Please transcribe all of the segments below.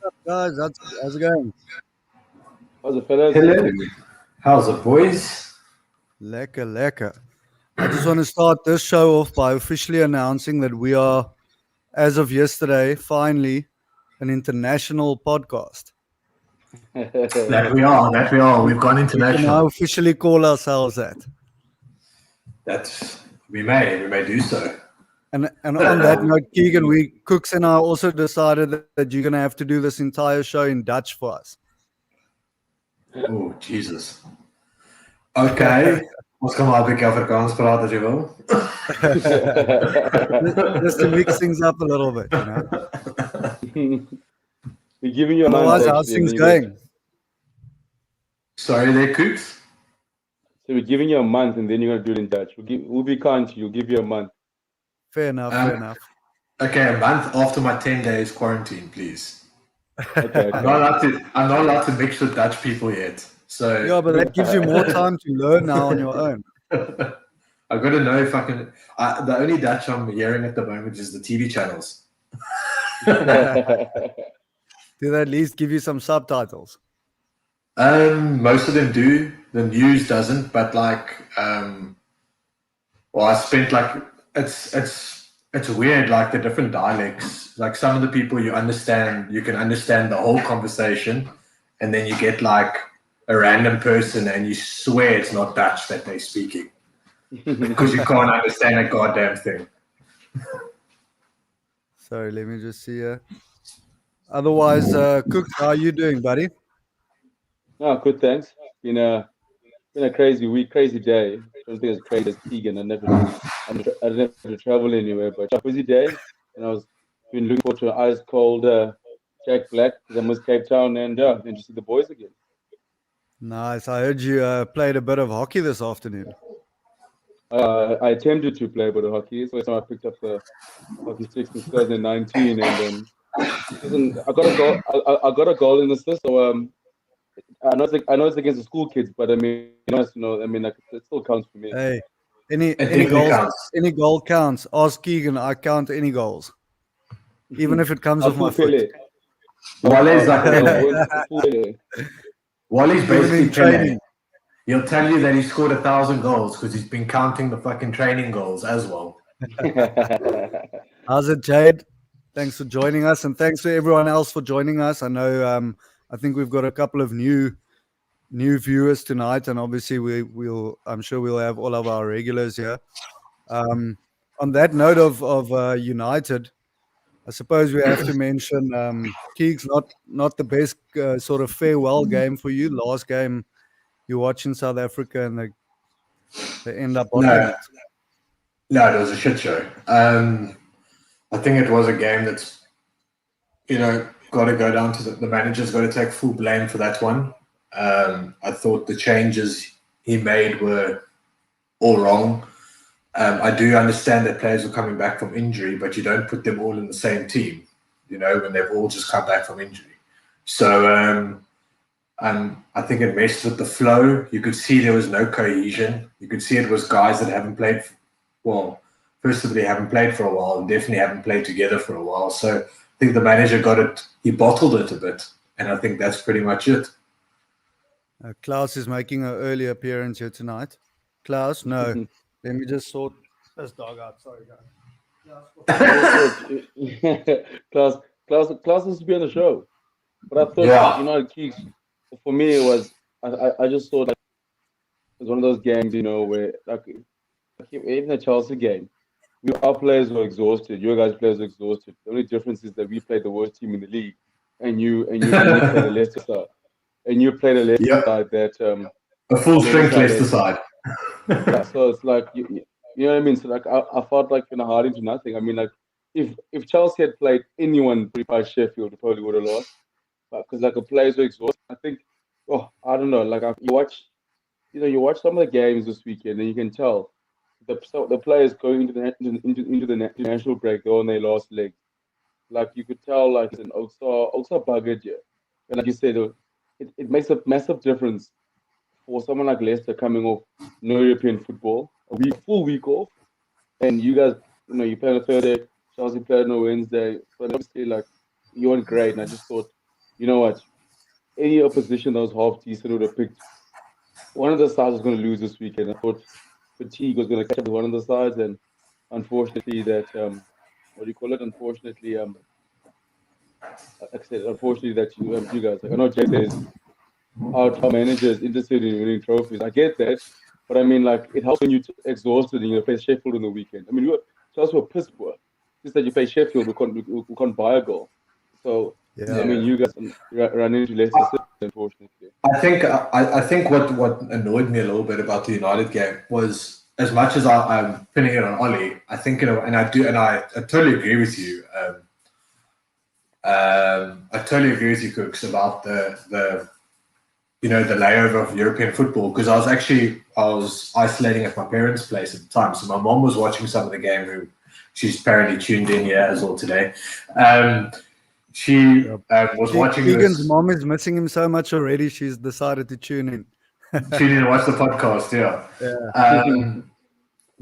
up, guys? How's it going? How's it, fellas? Hello. How's it, boys? Lekker, lekker. I just want to start this show off by officially announcing that we are, as of yesterday, finally an international podcast. That we are. We've gone We can now international. officially call ourselves that. That we may do so. And on that note, Keegan, Cooks and I also decided that you're going to have to do this entire show in Dutch for us. Oh, Jesus. Okay. Ons kan maar 'n bietjie Afrikaans praat as jy wil. Just to mix things up a little bit, We're giving you a Otherwise, month. how's actually, things and then going? Sorry there, Cooks. So we're giving you a month, and then you're gonna do it in Dutch. We'll be kind to you. We'll give you a month. Fair enough, fair enough. Okay, a month after my 10 days quarantine, please. Okay. I'm not allowed to mix with Dutch people yet. So Yeah, but that gives you more time to learn now on your own. I've got to know if I can. The only Dutch I'm hearing at the moment is the TV channels. Do they at least give you some subtitles? Most of them do. The news doesn't, but I spent it's weird, like the different dialects. Like some of the people you can understand the whole conversation, and then you get like a random person and you swear it's not Dutch that they're speaking because you can't understand a goddamn thing. Sorry, let me just see here. Otherwise, Cook, how are you doing, buddy? Oh, good. Thanks. Been a crazy week, crazy day. I don't think it's crazy as Keegan. I didn't have to travel anywhere, but a busy day. And I was been looking forward to an ice cold Jack Black because I missed Cape Town, and then to see the boys again. Nice. I heard you played a bit of hockey this afternoon. I attempted to play a bit of hockey. So I picked up the hockey sticks in 2019, and I got a goal. I got a goal in assist. So I know it's against the school kids, but I mean, it still counts for me. Hey, any definitely goals? counts. Any goal counts. Ask Keegan. I count any goals, even if it comes off my foot. Wally's like Pele. Wally's Even basically in training. He'll tell you that he scored 1,000 goals because he's been counting the fucking training goals as well. How's it, Jade? Thanks for joining us, and thanks to everyone else for joining us. I know. I think we've got a couple of new viewers tonight, and obviously I'm sure we'll have all of our regulars here. On that note of United, I suppose we have to mention Keegs, not the best sort of farewell game for you. Last game you watch in South Africa, and they end up bottling it. No, it was a shit show. I think it was a game that's, got to go down to the manager's got to take full blame for that one. I thought the changes he made were all wrong. I do understand that players were coming back from injury, but you don't put them all in the same team, when they've all just come back from injury. So I think it messed with the flow. You could see there was no cohesion. You could see it was guys that haven't played. First of all, they haven't played for a while and definitely haven't played together for a while. So I think the manager got it. He bottled it a bit. And I think that's pretty much it. Klaus is making an early appearance here tonight. Klaus, no. Let me just sort this dog out. Sorry, guys. Klaus has to be on the show. But I thought, Keeks, for me, it was, I just thought it was one of those games, where, even the Chelsea game, our players were exhausted. Your guys' players were exhausted. The only difference is that we played the worst team in the league, and you played the Leicester side. And you played a Leicester side that a full strength Leicester side. Yeah, so it's like you know what I mean. So like I felt like hard into nothing. I mean, like if Chelsea had played anyone by Sheffield, we probably would have lost. Because the players were exhausted. I think. I don't know. Like you watch some of the games this weekend, and you can tell the players going into the national break, they're on their last leg. Like you could tell, like an Oxa buggered you. And like you said, it makes a massive difference for someone like Leicester coming off no European football, full week off, and you guys, you played on a Thursday, Chelsea played on a Wednesday, but obviously, like, you weren't great, and I just thought you know what? Any opposition that was half decent would have picked one of the sides was going to lose this weekend. I thought fatigue was going to catch up with one of the sides, and unfortunately, that what do you call it? Unfortunately, like I said, unfortunately that you guys, like I know Jay says our manager is interested in winning trophies. I get that, but I mean, like it helps when you're exhausted and you play Sheffield on the weekend. I mean, Chelsea were piss poor. Just that you play Sheffield, we can't buy a goal. So I mean, you guys run into Leicester City, unfortunately. I think what annoyed me a little bit about the United game was, as much as I'm pinning it on Ollie, I think, and I totally agree with you. I totally agree with you, Cooks, about the the layover of European football, because I was isolating at my parents' place at the time, so my mom was watching some of the game. She's apparently tuned in here as well today. She was watching. Keegan's mom is missing him so much already. She's decided to tune in. Tune in and watch the podcast. Yeah.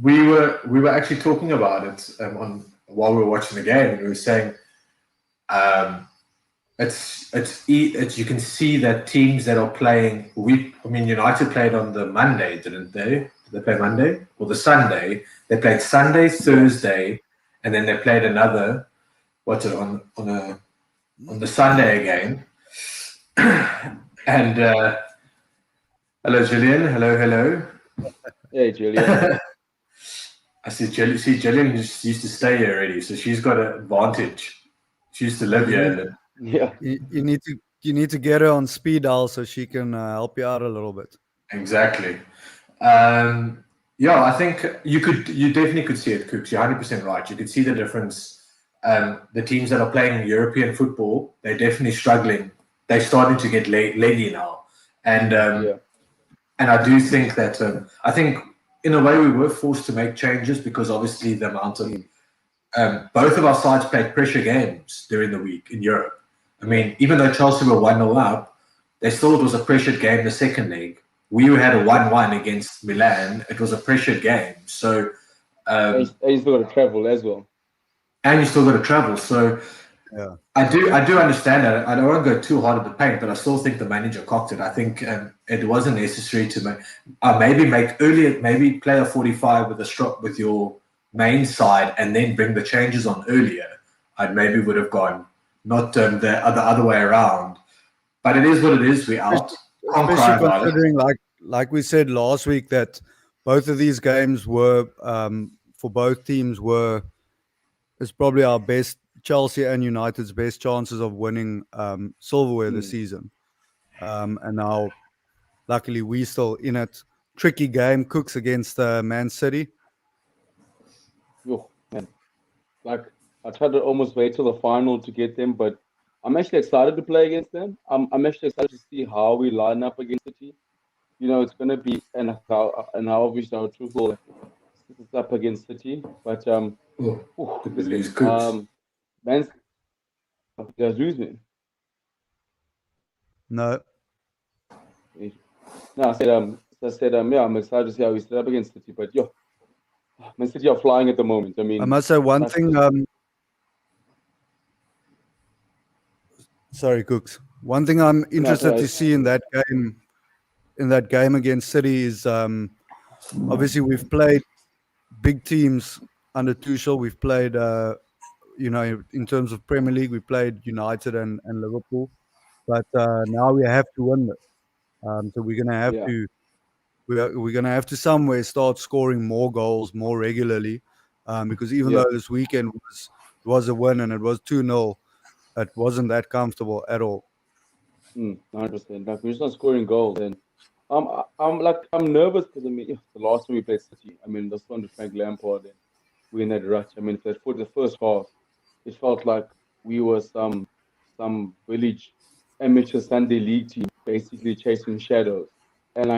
We were actually talking about it while we were watching the game, and we were saying, it's you can see that teams that are playing. United played on the Monday, didn't they? Did they play Monday or the Sunday? They played Sunday, Thursday, and then they played another. On the Sunday again. And hello, Gillian. Hello. Hey, Gillian. I see Gillian just used to stay here already, so she's got an advantage. She used to live here. Yeah. You need to get her on speed dial so she can help you out a little bit. Exactly. I think you definitely could see it, Cooks. You're 100% right. You could see the difference. The teams that are playing European football, they're definitely struggling. They're starting to get leggy now, and I do think that I think in a way we were forced to make changes, because obviously the amount of both of our sides played pressure games during the week in Europe. I mean, even though Chelsea were 1-0 up, they still, it was a pressured game. The second leg, we had a 1-1 against Milan. It was a pressured game, so and you still got to travel as well. And you still got to travel, so I do understand that. I don't want to go too hard at the paint, but I still think the manager cocked it. I think it wasn't necessary to maybe play a 45 with your main side and then bring the changes on earlier. I maybe would have gone not the other way around. But it is what it is. We're out. Especially considering, like we said last week, that both of these games were for both teams is probably our best, Chelsea and United's best chances of winning silverware this season. And now, luckily, we still in it. Tricky game, Cooks against Man City. Oh, man. Like, I tried to almost wait till the final to get them, but I'm actually excited to play against them. I'm actually excited to see how we line up against City. It's going to be, and how obviously our truth will set us up against City. But, man, you guys lose me. No. No, I said, I'm excited to see how we set up against City. But, Man City are flying at the moment. I mean, I must say one thing. Sorry, Cooks. One thing I'm interested to see in that game against City is obviously we've played big teams under Tuchel. We've played, in terms of Premier League, we played United and Liverpool. But now we have to win this. So we're going to have to. We're going to have to somewhere start scoring more goals more regularly, because even though this weekend was a win and it was 2-0, it wasn't that comfortable at all. 100%. Like, we're just not scoring goals, and I'm nervous because the last time we played City, that's under Frank Lampard, and we're in that rut. For the first half, it felt like we were some village amateur Sunday league team basically chasing shadows. And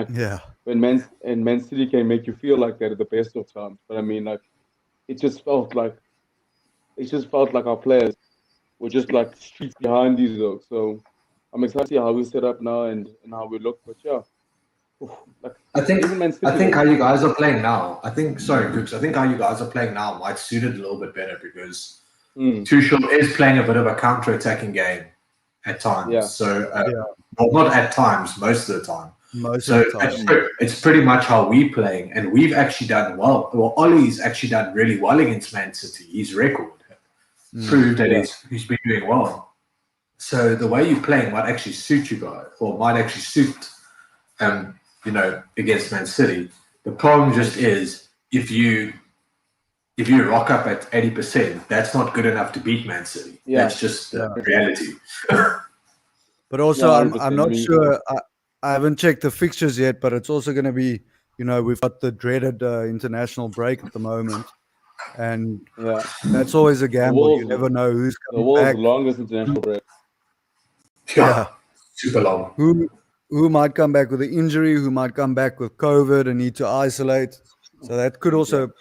when Man City can make you feel like that at the best of times, but it just felt like our players were just like streets behind these dogs. So I'm excited to see how we set up now and how we look. But I think how you guys are playing now. Cooks. I think how you guys are playing now might suit it a little bit better, because Tuchel is playing a bit of a counter-attacking game, at times. Yeah. So, Yeah. well, not at times, most of the time. Most So of the time. it's pretty much how we're playing, and we've actually done well. Well, Ollie's actually done really well against Man City. His record proved that he's been doing well. So the way you're playing might actually suit you guys, or might actually suit, against Man City. The problem just is if you rock up at 80%, that's not good enough to beat Man City. Yeah. That's just the reality. But also, Yeah, I'm 100%. not sure. I haven't checked the fixtures yet, but it's also going to be, we've got the dreaded international break at the moment, and that's always a gamble. You never know who's The coming world's back. longest international break. Yeah, super long. Who might come back with an injury? Who might come back with COVID and need to isolate? So that could also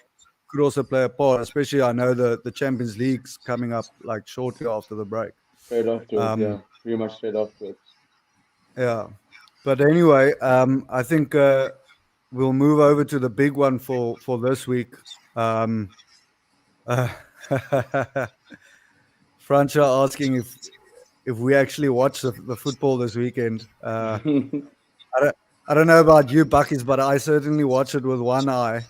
play a part. Especially, I know the Champions League's coming up like shortly after the break. Straight afterwards, pretty much straight afterwards. Yeah, but anyway, I think we'll move over to the big one for this week. Francia asking if we actually watch the football this weekend. I don't know about you, Buckies, but I certainly watch it with one eye.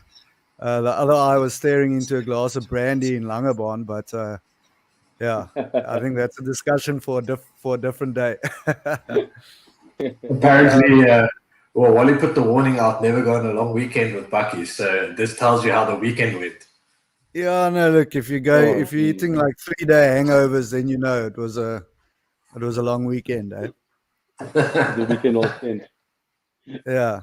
The other eye was staring into a glass of brandy in Langebaan, but I think that's a discussion for a different day. Apparently, Wally put the warning out, never go on a long weekend with Bucky. So this tells you how the weekend went. Yeah, no, look, if you're eating like 3-day hangovers, then it was a long weekend, eh? The weekend all spent. Yeah.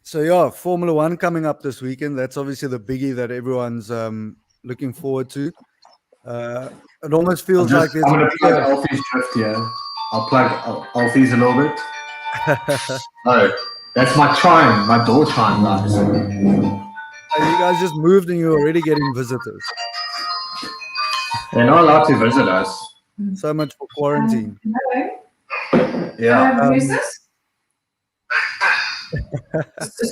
So Formula One coming up this weekend. That's obviously the biggie that everyone's looking forward to. It almost feels like there's I'm going to plug Alfie's drift here. I'll plug Alfie's a little bit. Oh, that's my chime, my door chime, guys. And you guys just moved and you're already getting visitors. They're not allowed to visit us. So much for quarantine. Hello. Yeah. Who's this?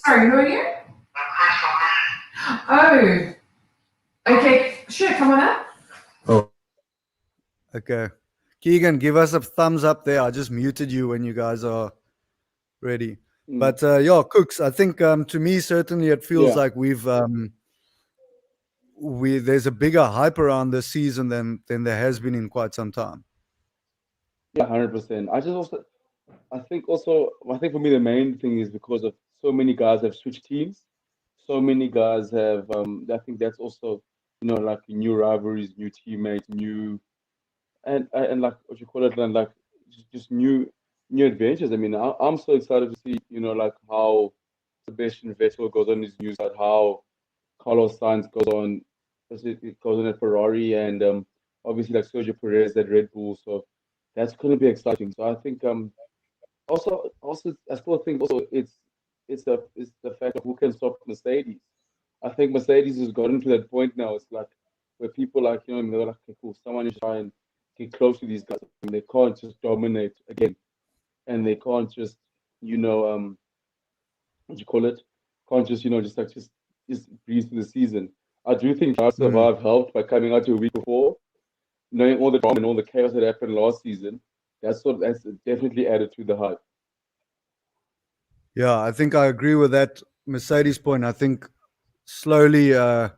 Sorry, who are you? Oh. Okay, sure, come on up. Oh. Okay. Keegan, give us a thumbs up there. I just muted you when you guys are ready. But Cooks, I think to me certainly it feels like there's a bigger hype around this season than there has been in quite some time. Yeah, 100%. I think for me the main thing is because of so many guys have switched teams. So many guys have I think that's also like new rivalries, new teammates, new and like what you call it, and like just new adventures. I mean, I'm so excited to see like how Sebastian Vettel goes on his new side, how Carlos Sainz goes on at Ferrari, and obviously like Sergio Perez at Red Bull. So that's going to be exciting. So I think also I still think also it's the fact of who can stop Mercedes. I think Mercedes has gotten to that point now. It's like where people like they're like, okay, cool, someone is trying to get close to these guys. And they can't just dominate again, and they can't just what you call it, can't just just breeze through the season. I do think Drive Survive helped by coming out to a week before, knowing all the drama and all the chaos that happened last season. That's definitely added to the hype. Yeah, I think I agree with that Mercedes point. I think slowly the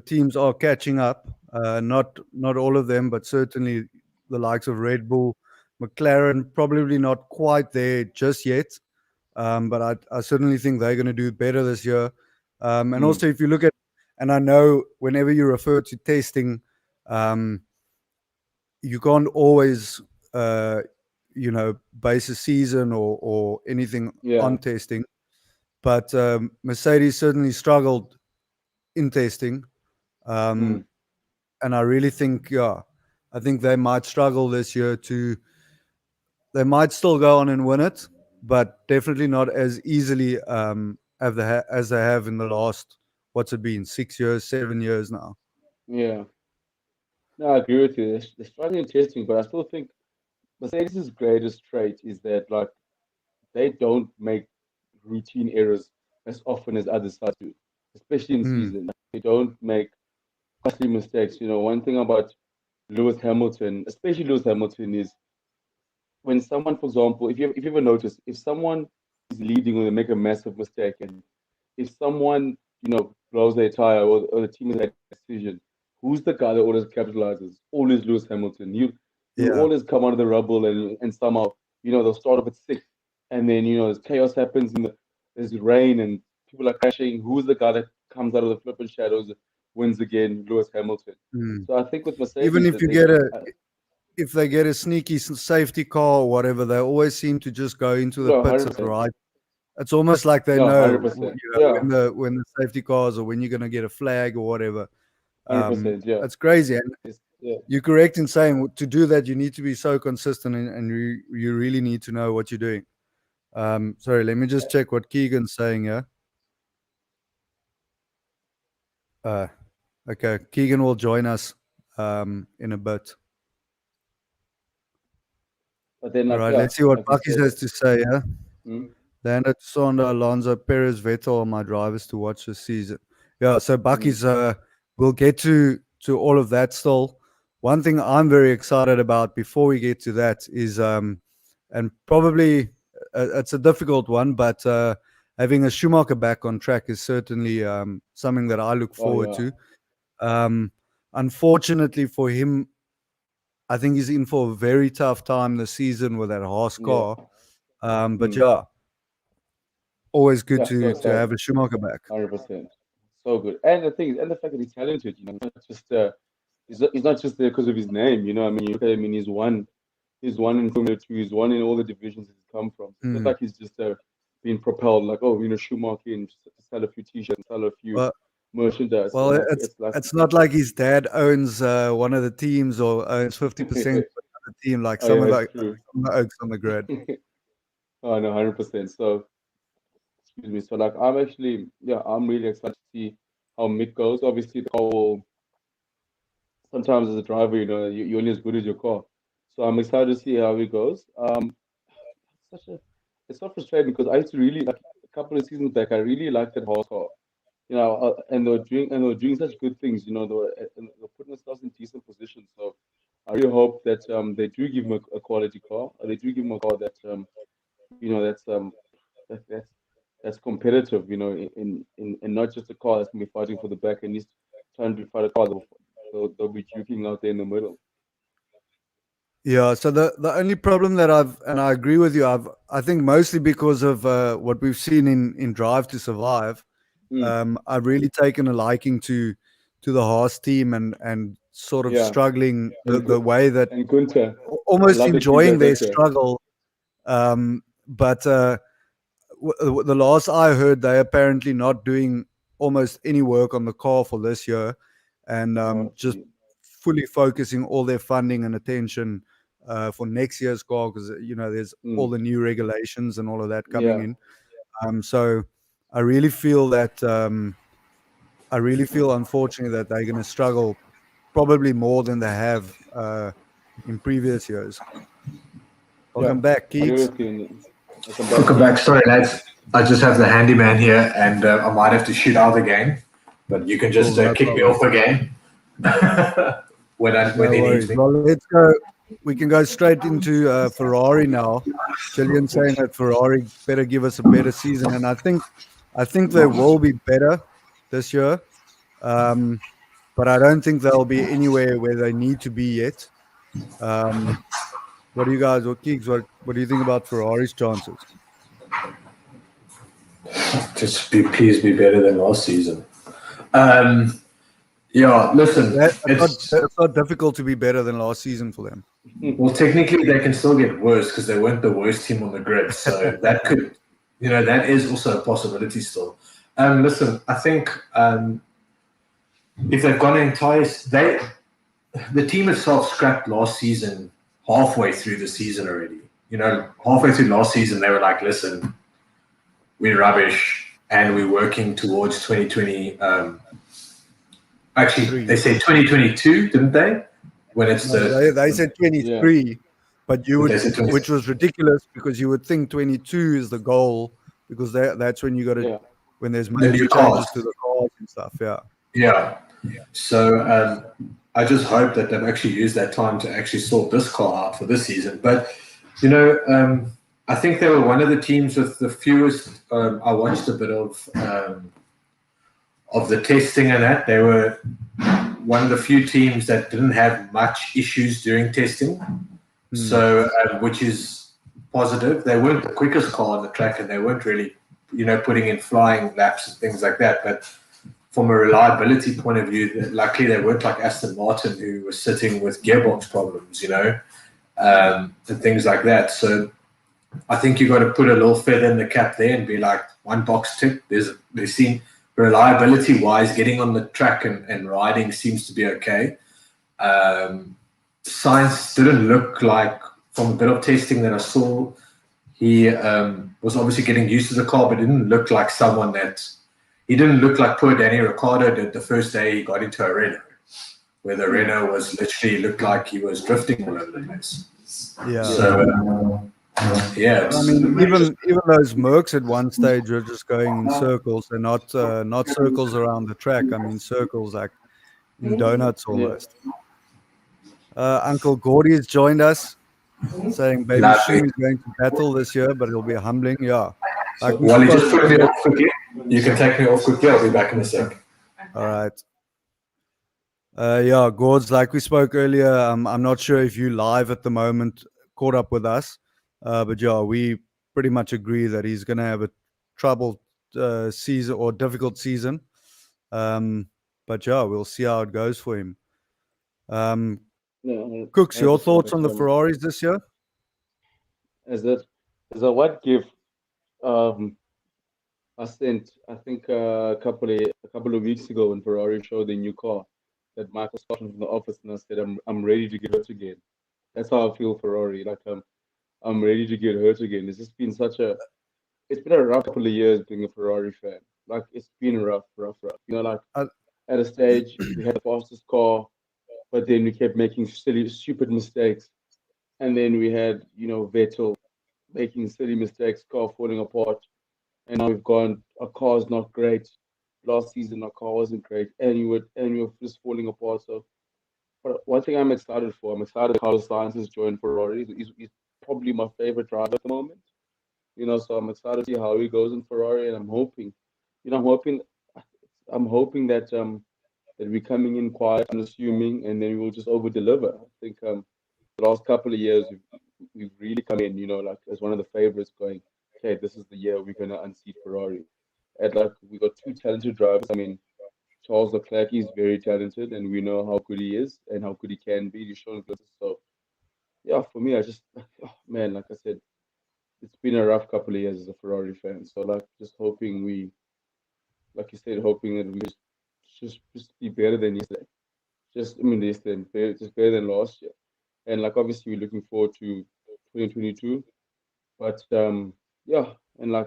teams are catching up. Not all of them, but certainly the likes of Red Bull, McLaren, probably not quite there just yet. But I certainly think they're going to do better this year. And also, if you look at, and I know whenever you refer to testing, you can't always, base a season or anything on testing. But Mercedes certainly struggled in testing. And I really think, I think they might struggle this year they might still go on and win it, but definitely not as easily as they have in the last, what's it been, 6 years, 7 years now. Yeah. No, I agree with you. They're struggling in testing, but I still think Mercedes' greatest trait is that like they don't make routine errors as often as other sides do, especially in season. They don't make costly mistakes. One thing about Lewis Hamilton, especially Lewis Hamilton, is when someone, for example, if you ever notice, if someone is leading or they make a massive mistake, and if someone blows their tire or the team has that decision, who's the guy that always capitalizes? Always Lewis Hamilton. You Yeah. always come out of the rubble and somehow they'll start off at sixth, and then as chaos happens and there's rain and people are crashing. Who's the guy that comes out of the flipping shadows, wins again? Lewis Hamilton. Mm. So I think with Even Mercedes, if you get if they get a sneaky safety car or whatever, they always seem to just go into the no, pits at the 100%. right. It's almost like they No, know, 100%. when the safety cars or when you're going to get a flag or whatever. 100%. Yeah. It's crazy. And Yeah. you're correct in saying to do that, you need to be so consistent and you really need to know what you're doing. Sorry, let me just check what Keegan's saying here. Okay, Keegan will join us in a bit. But then, All right, let's see what Bucky has to say. Yeah, Hmm? Lando, Sonda, Alonso, Perez, Vettel are my drivers to watch this season. Yeah, so Bucky's. We'll get to all of that still. One thing I'm very excited about before we get to that is, and probably it's a difficult one, but having a Schumacher back on track is certainly something that I look forward to. Unfortunately for him, I think he's in for a very tough time this season with that Haas car. But always good to have a Schumacher back. 100%. So good. And the thing is, and the fact that he's talented, not just he's not just there because of his name. I mean, you look at him, he's won in Formula 2, he's won in all the divisions he's come from. So it's not like he's just being propelled like, Schumacher and sell a few t-shirts, sell a few merchandise. Well, so it's not like his dad owns one of the teams or owns 50% of the team like some of the oaks on the grid. Oh no, 100%. So excuse me. So like I'm really excited to see how Mick goes. Obviously the car will, sometimes as a driver, you're only as good as your car. So I'm excited to see how he goes. It's so frustrating because I used to really like a couple of seasons back. I really liked that Haas car. And they were doing such good things. They were putting themselves in decent positions. So I really hope that they do give him a quality car. Or they do give him a car that that's competitive. In not just a car that's gonna be fighting for the back, and he's trying to fight a car they'll be duking out there in the middle. Yeah, so the only problem that I agree with you, I think mostly because of what we've seen in Drive to Survive, I've really taken a liking to the Haas team and sort of struggling the way that, and Gunther, almost enjoying their struggle. But the last I heard, they're apparently not doing almost any work on the car for this year, and just fully focusing all their funding and attention for next year's car, because there's all the new regulations and all of that coming in. So I really feel that unfortunately that they're going to struggle probably more than they have in previous years. Welcome back, Keeks. Welcome back. Sorry, lads. I just have the handyman here, and I might have to shoot out again, but you can just kick me off again when he needs me. Well, let's go. We can go straight into Ferrari now. Jillian saying that Ferrari better give us a better season, and I think they will be better this year, but I don't think they'll be anywhere where they need to be yet. What do you guys, what do you think about Ferrari's chances? Just please be better than last season. Listen, it's not difficult to be better than last season for them. Well, technically they can still get worse because they weren't the worst team on the grid. So that could, that is also a possibility still. Listen, I think if they've got an entire, the team itself scrapped last season halfway through the season already. Halfway through last season, they were like, listen, we're rubbish and we're working towards 2020. Actually, they said 2022, didn't they? When it's they said 23, but you would, which was ridiculous because you would think 22 is the goal because that's when you got to, when there's major changes to the cars and stuff. Yeah. So I just hope that they've actually used that time to actually sort this car out for this season. But I think they were one of the teams with the fewest. I watched a bit of the testing and that. They were one of the few teams that didn't have much issues during testing, so which is positive. They weren't the quickest car on the track, and they weren't really, putting in flying laps and things like that. But from a reliability point of view, luckily they weren't like Aston Martin, who was sitting with gearbox problems, and things like that. So I think you've got to put a little feather in the cap there and be like, one box tick. They seem reliability-wise, getting on the track and riding seems to be okay. Sainz didn't look like, from a bit of testing that I saw, he was obviously getting used to the car, but didn't look like someone that. He didn't look like poor Danny Ricciardo did the first day he got into a Renault, where the Renault was literally looked like he was drifting all over the place. Yeah. So, I mean, even those Mercs at one stage were just going in circles. They're not circles around the track. I mean, circles like in donuts almost. Uncle Gordy has joined us, saying Baby Shoe is going to battle this year, but it'll be humbling. Yeah. Like Wally, just put me off quickly. You can take me off quickly. I'll be back in a sec. All right. Gords, like we spoke earlier, I'm not sure if you live at the moment caught up with us, but we pretty much agree that he's going to have a troubled season or difficult season. But we'll see how it goes for him. Cooks, your thoughts on the Ferraris this year? As a what give? I sent, I think a couple of weeks ago when Ferrari showed their new car, that Michael Scotland from the office, and I said I'm ready to get hurt again. That's how I feel Ferrari. Like I'm ready to get hurt again. It's just been it's been a rough couple of years being a Ferrari fan. Like it's been rough. Like at a stage we had the fastest car, but then we kept making silly, stupid mistakes, and then we had Vettel making silly mistakes, car falling apart. And now we've gone, our car's not great. Last season, our car wasn't great. And we're just falling apart. So, but one thing I'm excited for, I'm excited Carlos Sainz has joined Ferrari. He's probably my favorite driver at the moment. So I'm excited to see how he goes in Ferrari. And I'm hoping that we're coming in quiet, unassuming, and then we'll just over-deliver. I think the last couple of years, we've really come in, like as one of the favorites going, okay, this is the year we're going to unseat Ferrari. And we got two talented drivers. I mean, Charles Leclerc is very talented, and we know how good he is and how good he can be. He's shown glimpses. So, for me, I just, like I said, it's been a rough couple of years as a Ferrari fan. So, just hoping hoping that we just be better than yesterday. Just better than last year. And, obviously, we're looking forward to 2022. But, and I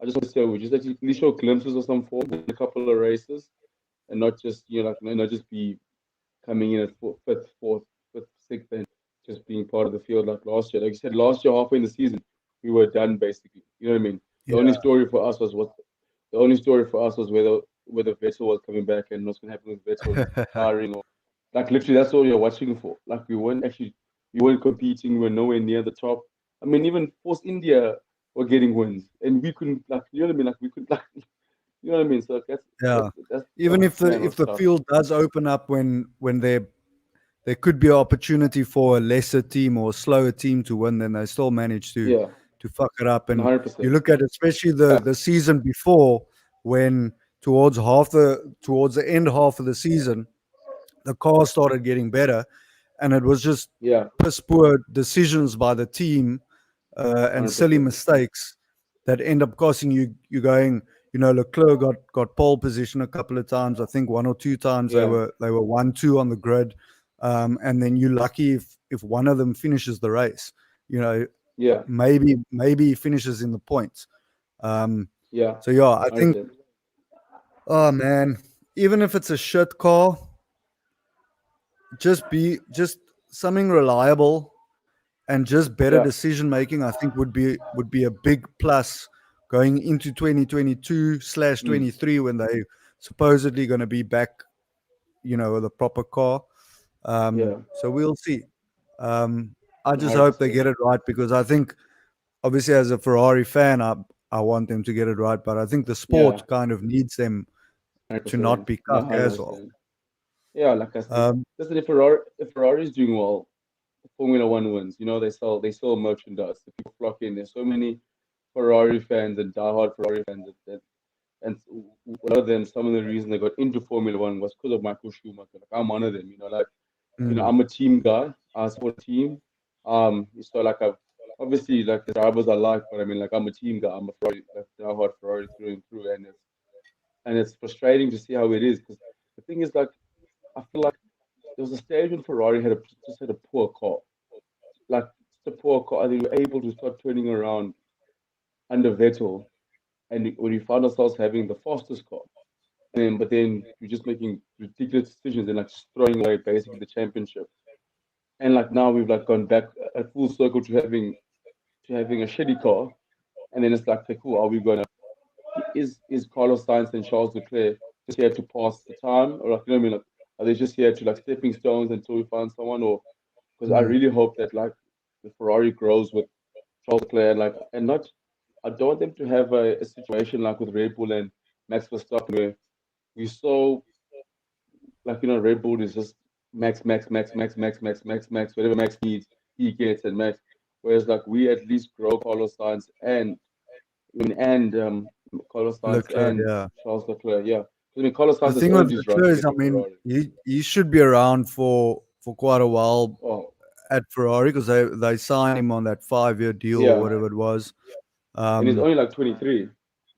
just want to say we just actually show glimpses of some form in a couple of races, and not just not just be coming in at fifth, fourth, sixth, and just being part of the field like last year. Like you said, last year halfway in the season we were done basically. You know what I mean? The only story for us was whether Vettel was coming back and what's going to happen with Vettel tiring, or literally that's all you're watching for. We weren't competing. We were nowhere near the top. I mean, even Force India were getting wins, and we couldn't. You know what I mean? We could. You know what I mean? So that's even if the field does open up when there could be an opportunity for a lesser team or a slower team to win, then they still manage to fuck it up. And 100%. You look at especially the season before, when towards the end half of the season, the car started getting better, and it was just piss poor decisions by the team and 100%. Silly mistakes that end up costing you going. Leclerc got pole position a couple of times. I think one or two times they were 1-2 on the grid, and then you're lucky if one of them finishes the race. Maybe he finishes in the points. So I think. Oh man, even if it's a shit car, just something reliable and just better decision making, I think would be a big plus going into 2022/23 when they supposedly going to be back, with a proper car. So we'll see. I just hope they 100%. get it right, because I think, obviously, as a Ferrari fan, I want them to get it right, but I think the Yeah, sport kind of needs them to not 100%. be No, cuck as well. 100%. Yeah, like I said, Um, listen, if Ferrari is doing well, Formula One wins. You know, they sell merchandise. The people flock in. There's so many Ferrari fans and diehard Ferrari fans and a lot of them, some of the reason they got into Formula One was because of Michael Schumacher. Like I'm one of them. mm, I'm a team guy. I support a team. So like I've obviously like the drivers I like, but I mean like I'm a team guy. I'm a Ferrari, like diehard Ferrari through and through, and it's frustrating to see how it is because the thing is like I feel like there was a stage when Ferrari just had a poor car, like just a poor car, and they were able to start turning around under Vettel, and when we found ourselves having the fastest car, but then you're just making ridiculous decisions and like just throwing away basically the championship. And like now we've like gone back at full circle to having a shitty car, and then it's like, okay, cool. Are we gonna is Carlos Sainz and Charles Leclerc just here to pass the time, or like you know what I mean? Like, are they just here to like stepping stones until we find someone, or because I mm. really hope that like the Ferrari grows with Charles Leclerc, and not. I don't want them to have a situation like with Red Bull and Max Verstappen where we saw like Red Bull is just max, max, max, max, max, max, max, max, whatever Max needs, he gets and max. Whereas like we at least grow Carlos Sainz and Carlos Sainz Leclerc, and yeah. Charles Leclerc, yeah. I mean Carlos The Sainz has thing with earned his right to Leclerc is, get I to mean, Ferrari. he should be around for quite a while Oh at Ferrari, because they signed him on that 5-year deal or yeah. whatever it was. And he's Um, only like 23,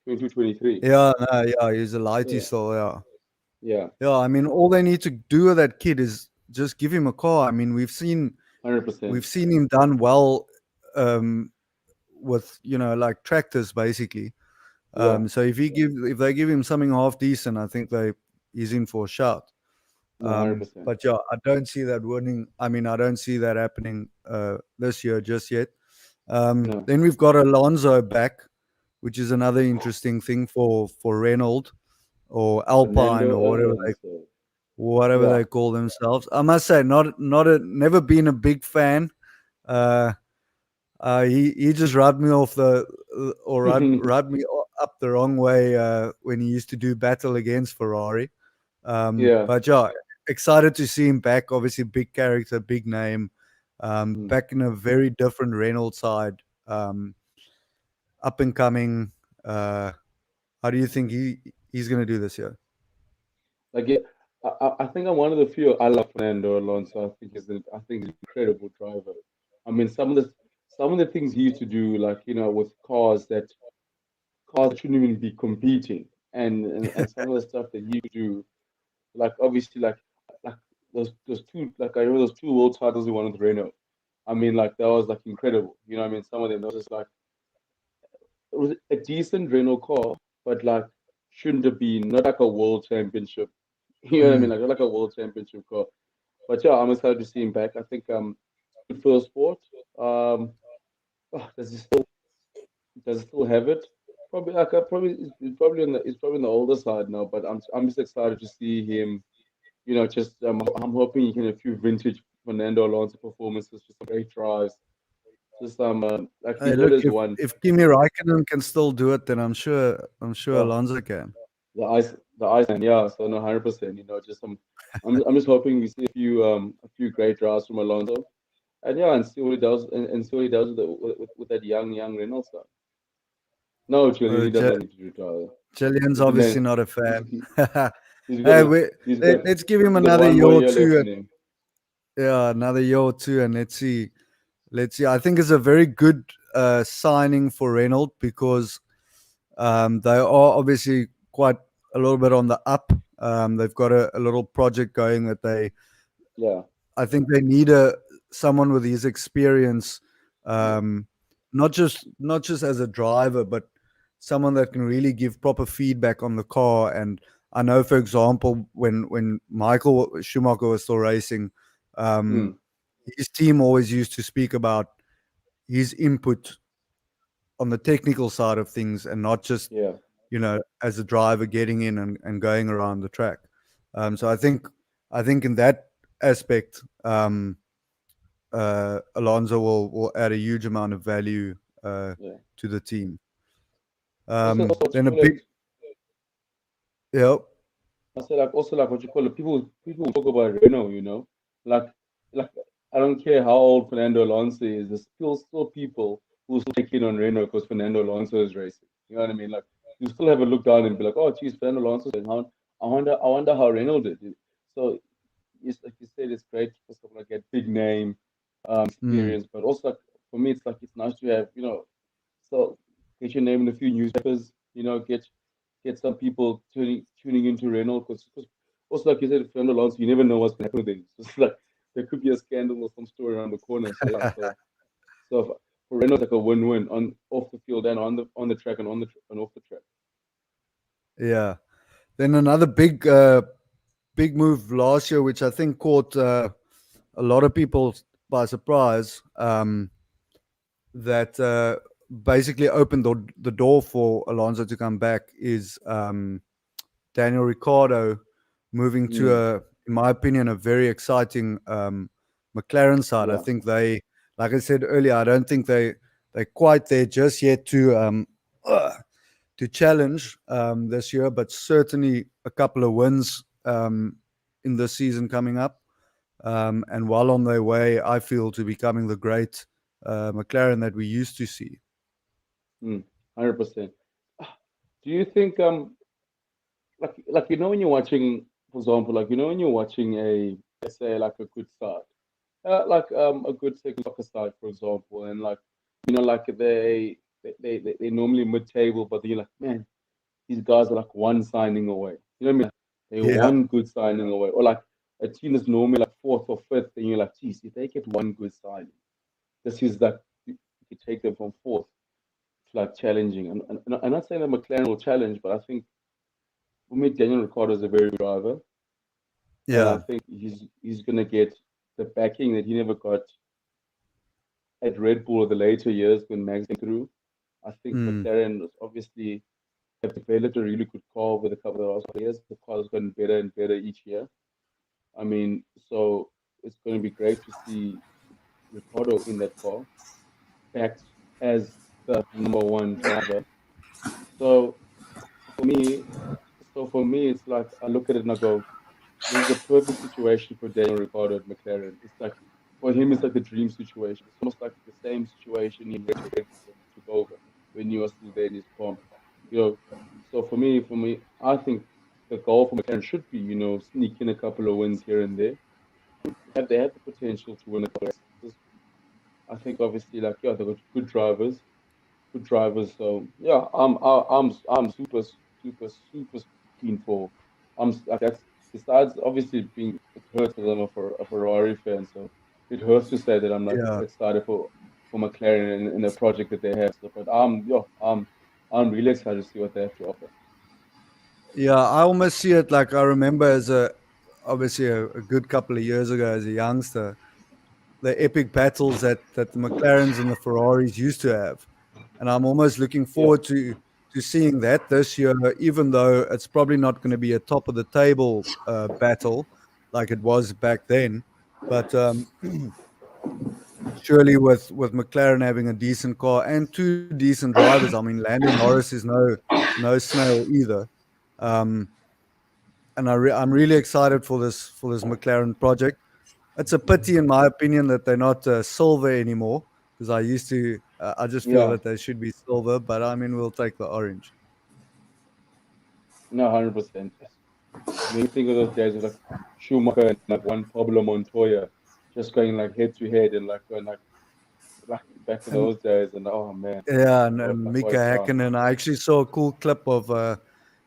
22, 23. yeah, no, yeah, he's a lighty Yeah, still. Yeah, yeah, yeah. I mean, all they need to do with that kid is just give him a car. I mean, 100%. we've seen him done well, um, with like tractors basically. Yeah, So if they give him something half decent, I think he's in for a shout. no, 100%. But yeah, I don't see that winning. I mean, I don't see that happening this year just yet. No. Then we've got Alonso back, which is another interesting thing for Renault or Alpine Fernando or Alonso. whatever Yeah. they call themselves. I must say, never been a big fan. Uh, he just rubbed me off or rubbed me up the wrong way when he used to do battle against Ferrari. Yeah. But yeah, excited to see him back. Obviously, big character, big name. Mm. Back in a very different Reynolds side. Up and coming. How do you think he's going to do this year? Like yeah, I think I'm one of the few. I love Fernando Alonso. I think he's an incredible driver. I mean, some of the things he used to do, like with cars that shouldn't even be competing, and some of the stuff that he would do, like obviously like those two, like I remember those two world titles he won with Renault. I mean, like that was like incredible. You know what I mean? Some of them, that was just like it was a decent Renault car, but like shouldn't have been not like a world championship. You know what I mean? Mm. Like not like a world championship car. But yeah, I'm excited to see him back. I think good for the sport. Does he still have it? Probably like probably it's probably on the older side now. But I'm just excited to see him. Just I'm hoping he can have a few vintage Fernando Alonso performances, just some great drives. Just like Hey, he's look, always one. if Kimi Raikkonen can still do it, then I'm sure Oh, Alonso can. the Iceman, yeah. So no, 100%. Just I'm just hoping we see a few great drives from Alonso, and yeah, and see what he does, and see what he does with that young Reynolds guy. No, Julian, Uh, he doesn't Je- need to retire. Jillian's He's been obviously there. not a He's fan. he, he's got Hey, a he's got let's give him he's got another one year more or year left two. in him. Yeah, another year or two, and let's see. Let's see. I think it's a very good signing for Renault, because they are obviously quite a little bit on the up. They've got a little project going that Yeah. I think they need someone with his experience, Mm. um, not just as a driver, but someone that can really give proper feedback on the car. And I know, for example, when Michael Schumacher was still racing, um, Mm. his team always used to speak about his input on the technical side of things, and not just Yeah. as a driver getting in and going around the track. So I think in that aspect, Alonso will add a huge amount of value Yeah. to the team. Also, Then a big, yeah, I said like also like what you call it. People talk about Renault, like like I don't care how old Fernando Alonso is. There's still people who still take in on Renault because Fernando Alonso is racing. You know what I mean? Like you still have a look down and be like, oh, geez, Fernando Alonso. I wonder how Renault did. So it's like you said, it's great for someone like a big name experience, but also like, for me, it's like it's nice to have so get your name in a few newspapers. Get some people tuning into Renault because also like you said, Fernando Alonso, you never know what's going to happen with him. So it's like there could be a scandal or some story around the corner. So yeah, for Renault, it's like a win-win on off the field and on the track and and off the track. yeah. Then another big move last year, which I think caught a lot of people by surprise. That basically opened the door for Alonso to come back is Daniel Ricciardo moving to in my opinion, a very exciting McLaren side. I Yeah, think they, like I said earlier, I don't think they're quite there just yet to challenge this year, but certainly a couple of wins in this season coming up. And while on their way, I feel, to becoming the great McLaren that we used to see. 100%. Do you think like when you're watching, for example, like when you're watching a, let's say, like a good side, like a good second soccer side, for example, and like like they normally mid-table, but you're like, man, these guys are like one signing away. You know what I mean? They're Yeah, one good signing away, or like a team is normally like fourth or fifth, and you're like, geez, if they get one good signing, this is like you could take them from fourth to like challenging. And I'm not saying that McLaren will challenge, but I think for me, Daniel Ricciardo is a very good driver, and I yeah, think he's gonna get the backing that he never got at Red Bull in the later years when Max came through. I think mm, McLaren was obviously have developed a really good car over the couple of last years. The car has gotten better and better each year. I mean, so it's going to be great to see Ricardo in that car, backed as the number one driver. So for me, it's like I look at it and I go, this is a perfect situation for Daniel Ricciardo at McLaren. It's like for him, it's like the dream situation. It's almost like the same situation he had when he took over when you were still there in his palm. You know, so for me, I think the goal for McLaren should be, sneak in a couple of wins here and there. They have the potential to win a couple of races. I think obviously, like yeah, they've got good drivers. So yeah, I'm super super super keen for. Like that's besides obviously being it hurts because I'm a Ferrari fan, so it hurts to say that I'm like yeah, excited for McLaren in the project that they have. So, but I'm really excited to see what they have to offer. yeah. I almost see it like I remember as obviously a good couple of years ago as a youngster, the epic battles that the McLarens and the Ferraris used to have, and I'm almost looking Yeah. forward to seeing that this year, even though it's probably not going to be a top of the table battle like it was back then. But surely with McLaren having a decent car and two decent drivers, I mean Lando Norris is no snail either. Um, and I'm really excited for this McLaren project. It's a pity, in my opinion, that they're not silver anymore. Because I used to, I just feel Yeah, that they should be silver. But I mean, we'll take the orange. no, 100%. Maybe think of those days of like Schumacher and like one Pablo Montoya just going like head to head and like going like back in And those days, and oh man, yeah, and what Mika a time. Hakkinen. I actually saw a cool clip of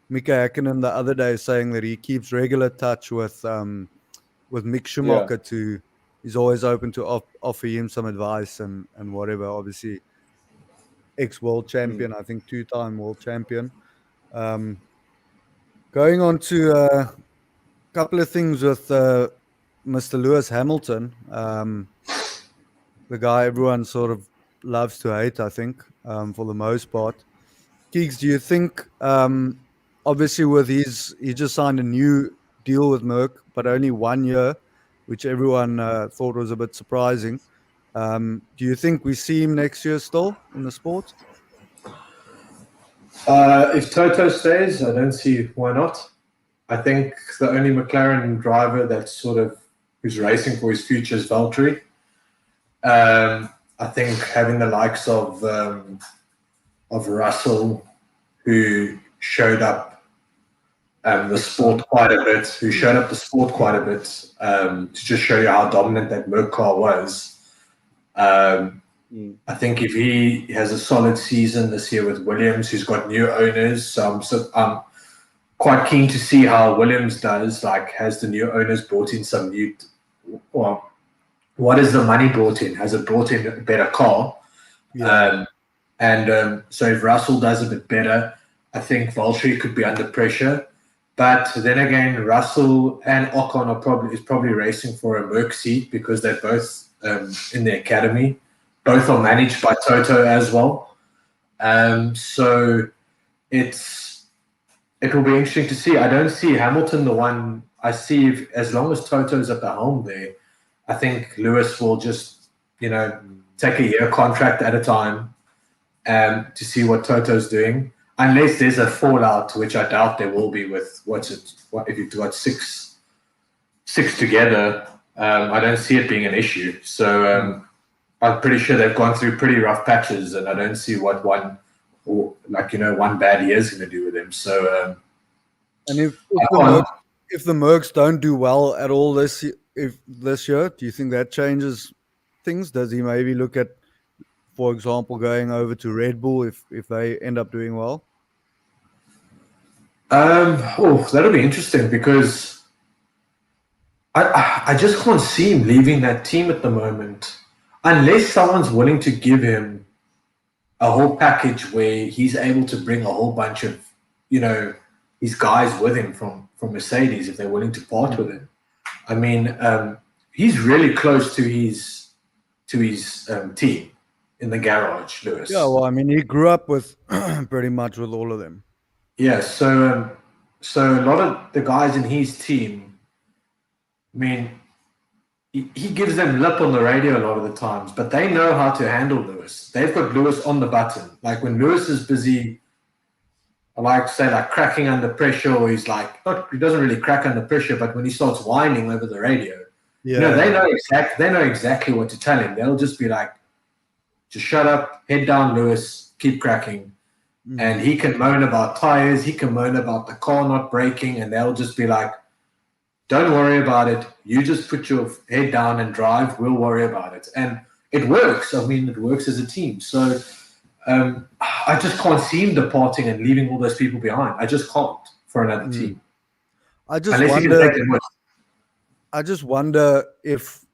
Mika Hakkinen the other day saying that he keeps regular touch with Mick Yeah. Schumacher. He's always open to offer him some advice and whatever. Obviously, ex-world Mm. champion, I think 2-time world champion. Um, Going on to a couple of things with Mr. Lewis Hamilton, the guy everyone sort of loves to hate, I think, for the most part. Keeks, do you think, obviously, he just signed a new deal with Merck, but only 1 year, which everyone thought was a bit surprising. Do you think we see him next year still in the sport? If Toto stays, I don't see why not. I think the only McLaren driver that's who's racing for his future is Valtteri. I think having the likes of Russell, who showed up the sport quite a bit, to just show you how dominant that Merc car was. I think if he has a solid season this year with Williams, who's got new owners, so I'm quite keen to see how Williams does. Like, has the new owners brought in some new? Well, what has the money brought in? Has it brought in a better car? Yeah. So if Russell does a bit better, I think Valtteri could be under pressure. But then again, Russell and Ocon is probably racing for a Merc seat because they're both in the academy. Both are managed by Toto as well. So it will be interesting to see. I don't see Hamilton the one. I see as long as Toto's at the helm there, I think Lewis will just, take a year contract at a time to see what Toto's doing. Unless there's a fallout, which I doubt there will be with if you've got six together, I don't see it being an issue. So I'm pretty sure they've gone through pretty rough patches, and I don't see what one bad year is going to do with him. So, and if the Mercs don't do well at all this year, do you think that changes things? Does he maybe look at, for example, going over to Red Bull if they end up doing well? That'll be interesting because I just can't see him leaving that team at the moment unless someone's willing to give him a whole package where he's able to bring a whole bunch of, his guys with him from Mercedes if they're willing to part with him. I mean, he's really close to his team in the garage, Lewis. Yeah, well, I mean, he grew up with pretty much with all of them. Yeah, so a lot of the guys in his team, I mean, he gives them lip on the radio a lot of the times, but they know how to handle Lewis. They've got Lewis on the button. Like when Lewis is busy, I like to say like cracking under pressure, or he's like, he doesn't really crack under pressure, but when he starts whining over the radio, they know exactly what to tell him. They'll just be like, just shut up, head down, Lewis, keep cracking. And he can moan about tires, he can moan about the car not braking, and they'll just be like, don't worry about it. You just put your head down and drive. We'll worry about it. And it works. I mean, it works as a team. So I just can't see him departing and leaving all those people behind. I just can't for another team. I just wonder if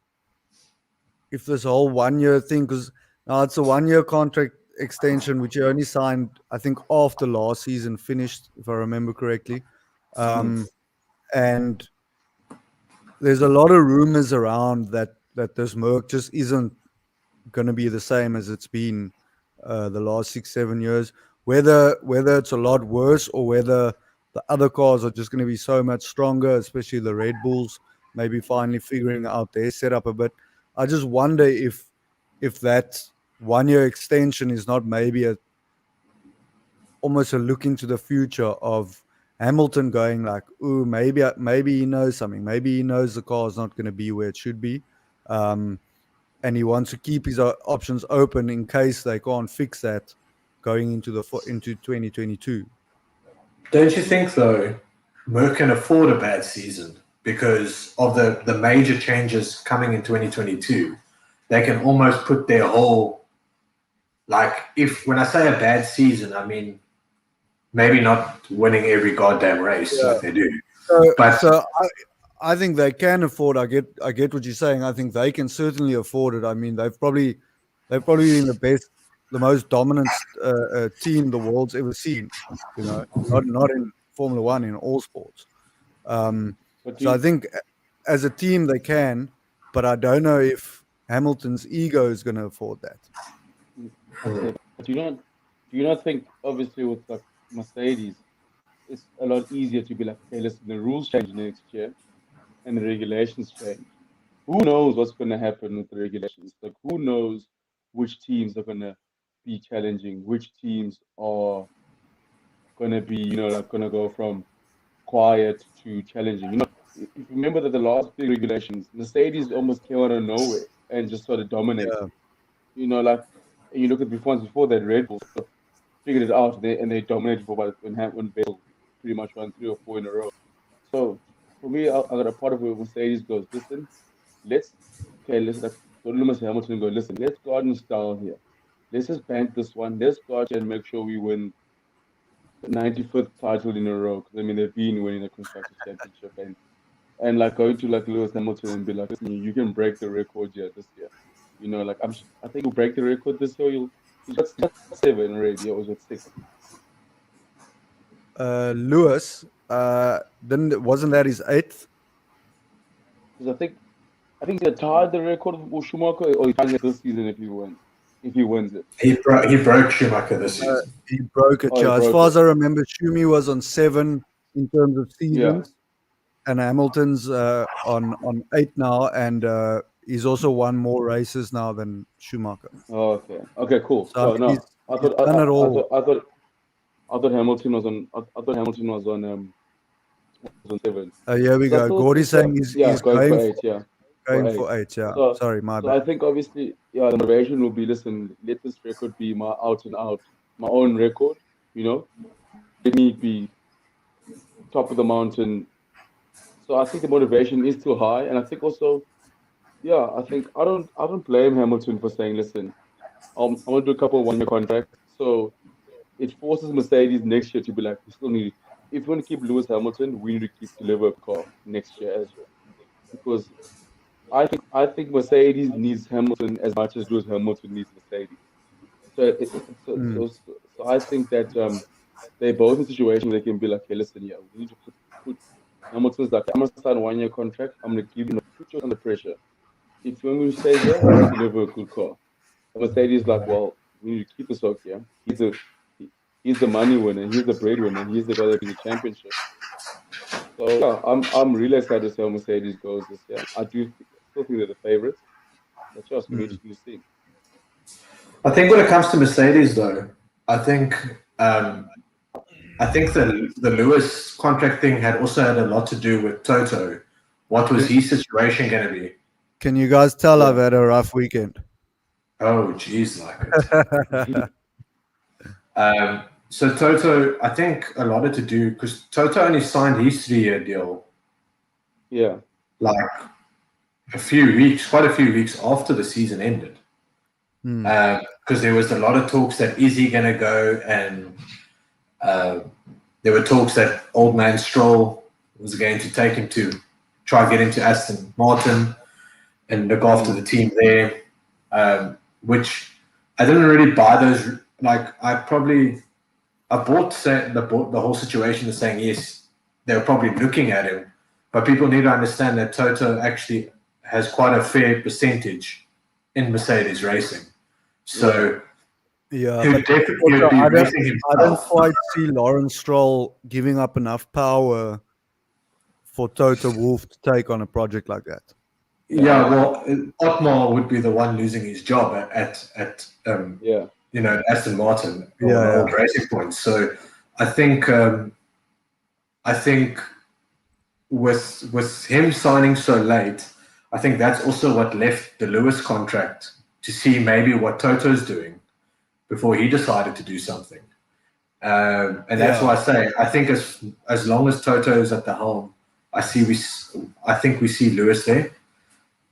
this whole 1 year thing, because now it's a 1 year contract extension, which he only signed, I think, after last season finished, if I remember correctly. And there's a lot of rumors around that this Merc just isn't going to be the same as it's been the last 6-7 years. Whether it's a lot worse or whether the other cars are just going to be so much stronger, especially the Red Bulls, maybe finally figuring out their setup a bit. I just wonder if that 1 year extension is not maybe almost a look into the future of Hamilton going like, ooh, maybe he knows something. Maybe he knows the car is not going to be where it should be. And he wants to keep his options open in case they can't fix that going into 2022. Don't you think, though, Merc can afford a bad season because of the major changes coming in 2022? They can almost put their whole, when I say a bad season, I mean, maybe not winning every goddamn race like they do. So I think they can afford. I get what you're saying. I think they can certainly afford it. I mean, they've probably been the most dominant team the world's ever seen. Not in Formula One, in all sports. So I think as a team they can, but I don't know if Hamilton's ego is going to afford that. But do you not think, obviously, with like Mercedes, it's a lot easier to be like, okay, listen, the rules change next year and the regulations change. who knows what's going to happen with the regulations? Like, who knows which teams are going to be challenging, which teams are going to be, like going to go from quiet to challenging. If you remember that the last big regulations, Mercedes almost came out of nowhere and just started dominating. Like, and you look at before that, Red Bull figured it out and they dominated for about when Vettel pretty much won 3 or 4 in a row. So for me, I got a part of it. Mercedes goes, listen, let's like go to Lewis Hamilton and go, listen, let's go out in style here. Let's just bank this one. Let's go out here and make sure we win the 95th title in a row. Because I mean, they've been winning the constructors championship and like going to like Lewis Hamilton and be like, listen, you can break the record here this year. Like I think you'll break the record this year. You got 7 already, or was it 6? Lewis, wasn't that his 8th? Because I think he tied the record with Schumacher, or he tied it this season if he wins it. He broke Schumacher this season. He broke it. As far as I remember, Schumi was on 7 in terms of seasons, and Hamilton's on 8 now, and he's also won more races now than Schumacher. Oh, okay, cool. So no, I thought Hamilton was on. I thought Hamilton was on 7. Here we go. Gordy's saying he's going for 8. Going for 8. Yeah. Sorry, my bad. I think obviously, the motivation will be, listen, let this record be my out and out, my own record. Let me be top of the mountain. So I think the motivation is too high, and I think also, I think I don't blame Hamilton for saying, listen, I want to do a couple of 1-year contracts. So it forces Mercedes next year to be like, we still need. If we want to keep Lewis Hamilton, we need to keep deliver a car next year as well, because I think Mercedes needs Hamilton as much as Lewis Hamilton needs Mercedes. So I think that they're both in a situation where they can be like, hey, listen, we need to put Hamilton's like, I'm going to sign a 1-year contract. I'm going to give you put you under pressure. If you want me to stay here, we need to deliver a good car. And Mercedes like, well, we need to keep this okay. He's the money winner. He's the breadwinner. He's the guy that wins the championship. So I'm really excited to see how Mercedes goes this year. I do still think they're the favorites. That's just interesting to see. I think when it comes to Mercedes, though, I think the Lewis contract thing had also had a lot to do with Toto. What was his situation going to be? Can you guys tell I've had a rough weekend? Oh, geez, like it. So Toto, I think a lot had to do because Toto only signed his 3-year deal. Yeah. Like quite a few weeks after the season ended. Because there was a lot of talks that is he going to go, and there were talks that old man Stroll was going to take him to try and get into Aston Martin and look after the team there, which I didn't really buy those. Like I bought the whole situation is saying yes, they were probably looking at him, but people need to understand that Toto actually has quite a fair percentage in Mercedes racing. So I don't quite see Lawrence Stroll giving up enough power for Toto Wolff to take on a project like that. Yeah, well, Otmar would be the one losing his job at Aston Martin or Racing Point. So I think with him signing so late, I think that's also what left the Lewis contract to see maybe what Toto's doing before he decided to do something. And that's why I say I think as long as Toto is at the helm, I think we see Lewis there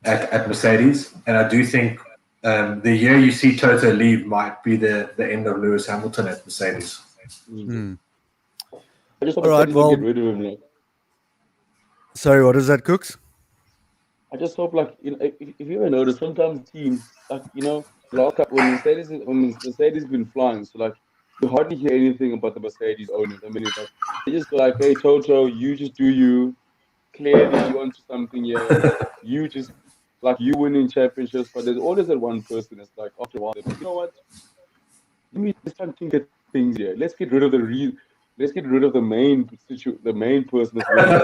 at Mercedes, and I do think the year you see Toto leave might be the end of Lewis Hamilton at Mercedes. I just hope Mercedes don't get rid of him. Like. Sorry, what is that, Cooks? I just hope, like, if you ever notice, sometimes teams, like, last couple when Mercedes been flying, so like you hardly hear anything about the Mercedes owners. I mean, it's like they just go like, "Hey, Toto, you just do you. Clearly, you onto something here. You just like you winning championships." But there's always that one person that's like, after a while, you know what? Let me just try and think of things here. Let's get rid of let's get rid of the main person that's running it.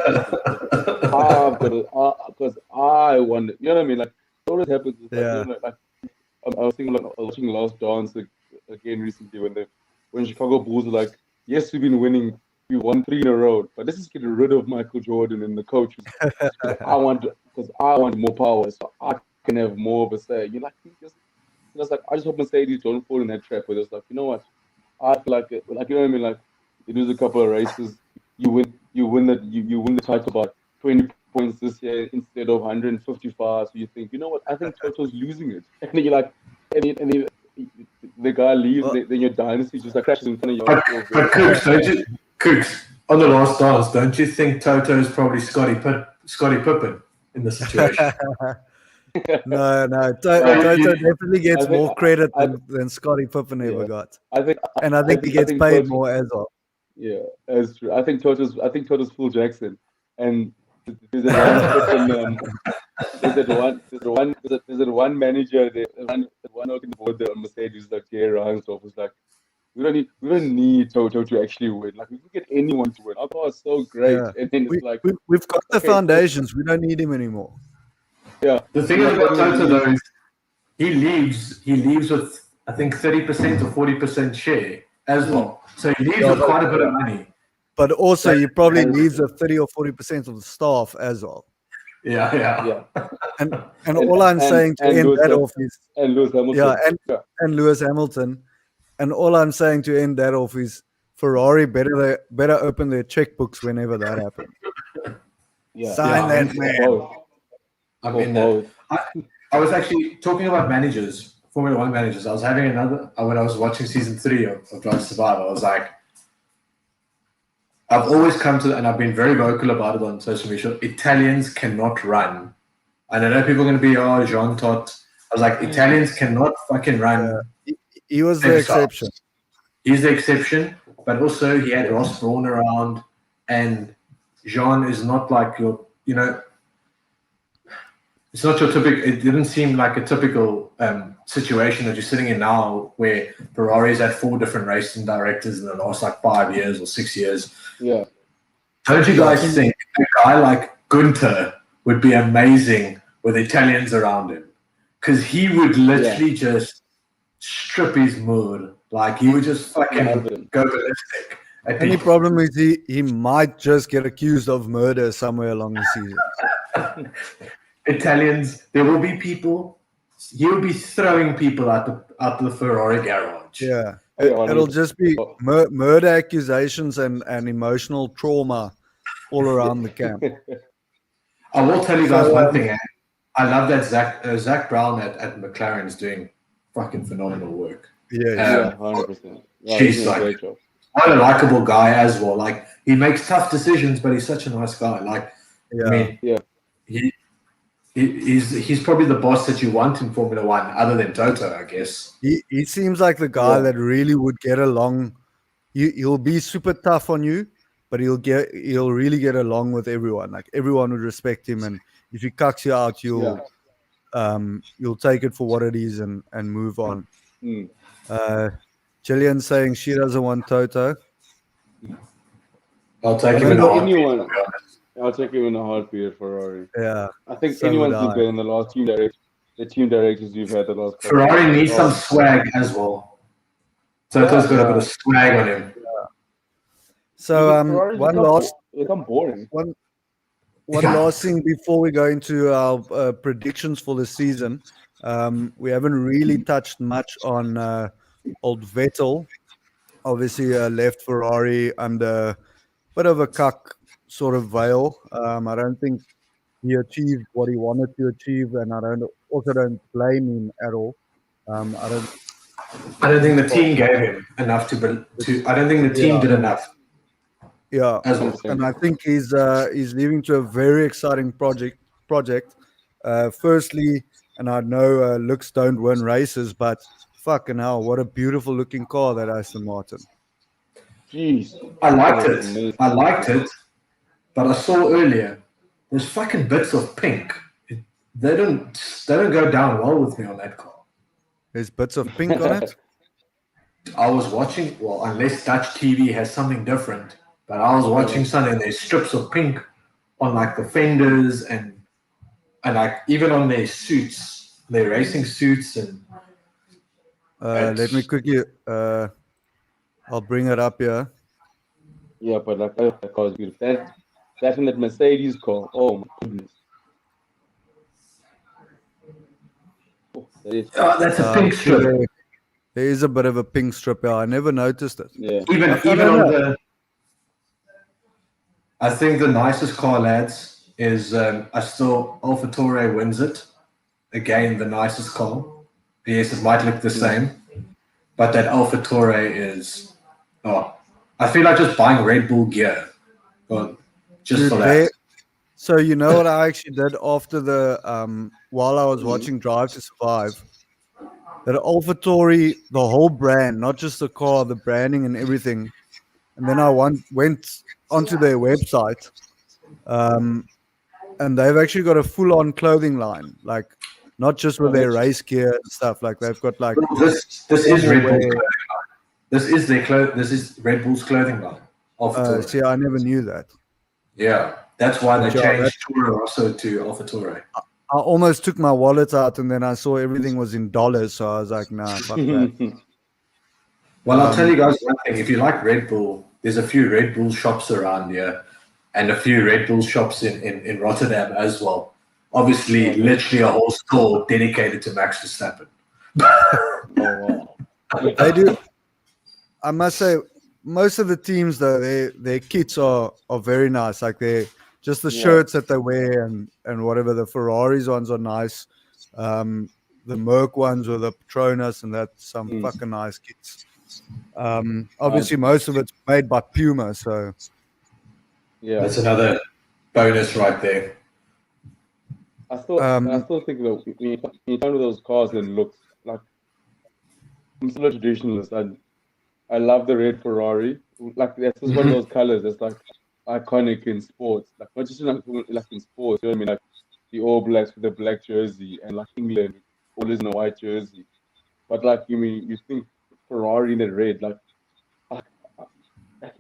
I've got to, because I want it. You know what I mean? Like, it always happens. It's like, Yeah. you know, like I was thinking, like, I was watching Last Dance again recently when Chicago Bulls were like, yes, we've been winning, we won 3 in a row, but let's just get rid of Michael Jordan and the coaches because I want more power, so I can have more of a say. You're like, just like, I just hope Mercedes don't fall in that trap where it's like, you know what? I feel like it, like, you know what I mean? Like, you lose a couple of races, you win the title by 20 points this year instead of 155. So you think, you know what? I think Toto's losing it, and then you're like, and then the guy leaves, Well- and then your dynasty just like crashes in front of But your Cooks, on the Last Dance, don't you think Toto is probably Scottie Pippen in the situation? No. Toto definitely gets I think- more credit I- than Scottie Pippen ever Yeah. got, I think, and I think he gets think paid Toto- more as well. Yeah, that's true. I think Toto's Phil Jackson, and there's that one manager, one out in the board there on Mercedes, like Jerry Reinsdorf, was like, we don't need Toto to actually win. Like, we can get anyone to win. Our car is so great, Yeah. and then it's like, We've got the okay, foundations. We don't need him anymore. yeah, The thing Yeah, about but Toto he- though is he leaves with I think 30% or 40% share as well. So he leaves Yeah, with but- quite a bit of money. But also, you probably Yeah. leave the 30 or 40% of the staff as well. Yeah. yeah, And all I'm saying to end Lewis that Ham- off is, and Lewis Hamilton. yeah, and Lewis Hamilton. And all I'm saying to end that off is Ferrari better open their checkbooks whenever that happens. yeah, Sign Yeah, that man. both. I For mean, both. I was actually talking about managers, Formula One managers. I was having when I was watching season 3 of Drive to Survive, I was like, I've always come to, and I've been very vocal about it on social media, Italians cannot run. And I know people are going to be, Jean Tot. I was like, Italians cannot fucking run. He was the themselves. exception. He's the exception, but also he had Ross Brawn around, and Jean is not like your, it's not your typical, it didn't seem like a typical situation that you're sitting in now where Ferrari's had 4 different racing directors in the last like 5 years or 6 years. Yeah, Don't you guys think a guy like Gunter would be amazing with Italians around him? Because he would literally just strip his mood. Like, he would just fucking go ballistic. at Only people. problem is he might just get accused of murder somewhere along the season. Italians, there will be people, he'll be throwing people out the Ferrari garage. Yeah. Oh, yeah, It'll just be murder accusations and emotional trauma all around the camp. I will tell you guys So, one thing. I love that Zach Brown at McLaren is doing fucking phenomenal work. Yeah. yeah, 100%. Yeah, She's he's doing a like- great job. What a likable guy as well. Like, he makes tough decisions, but he's such a nice guy. Like, Yeah. I mean, Yeah. he's probably the boss that you want in Formula One, other than Toto, I guess. He seems like the guy Yeah. that really would get along. He'll be super tough on you, but he'll really get along with everyone. Like, everyone would respect him, and if he cucks you out, you'll take it for what it is and move on. Mm. Jillian saying she doesn't want Toto. I'll take him Well, in a no, heartbeat, anyone- to be honest. I'll take him in a heartbeat at Ferrari. Yeah. I think So anyone's would been I. better in the last the team directors we've had the last couple Ferrari of needs years. some swag as well. Toto's got a bit of swag on him. So Ferrari's one become last become boring. one Yeah. last thing before we go into our predictions for the season. We haven't really touched much on old Vettel. Obviously, left Ferrari under a bit of a cuck sort of veil. I don't think he achieved what he wanted to achieve, and I don't blame him at all. I I don't think the team gave him enough to. I don't think the team did enough yeah, as well. and I think he's leaving to a very exciting project. Firstly, and I know looks don't win races, but fucking hell, what a beautiful looking car, that Aston Martin. Jeez. I liked That's amazing. it. I liked it, but I saw earlier there's fucking bits of pink. They don't go down well with me on that car. There's bits of pink on it. I was watching, well, unless Dutch TV has something different, but I was watching something, there's strips of pink on like the fenders and like even on their suits, their racing suits. And let me quickly, I'll bring it up here. Yeah, but like that car is beautiful. That's in that Mercedes car. Oh my goodness. Oh, that is. that's a pink strip. There is a bit of a pink strip here. I never noticed it. Yeah. Even on I think the nicest car, lads, is I still AlphaTauri wins it. Again, the nicest car. Yes, it might look the same, but that AlphaTauri is. Oh, I feel like just buying Red Bull gear, just for that. So you know what I actually did after the while I was watching Drive to Survive. That AlphaTauri, the whole brand, not just the car, the branding and everything. And then I went onto their website, and they've actually got a full-on clothing line, like not just with their race gear and stuff. Like they've got like this is Red Bull's clothing line. This is This is Red Bull's clothing line. See, I never knew that. Yeah, that's why they changed Toro Rosso to AlphaTauri. I almost took my wallet out and then I saw everything was in dollars, so I was like, nah, fuck that. Well, I'll tell you guys one thing. If you like Red Bull, there's a few Red Bull shops around here and a few Red Bull shops in Rotterdam as well. Obviously, literally a whole store dedicated to Max Verstappen. Oh, wow. They do. I must say, most of the teams, though, their kits are very nice. Like they're just the shirts that they wear and whatever. The Ferraris ones are nice. The Merc ones or the Petronas, and that's some fucking nice kits. Obviously, most of it's made by Puma, so yeah, that's another bonus right there. I still think that when you come to those cars and looks like, I'm still a traditionalist. I love the red Ferrari. Like that's just one of those colors that's like iconic in sports. Like not just like in sports. You know what I mean? Like the All Blacks with the black jersey and like England always in a white jersey. But like you think Ferrari in the red, like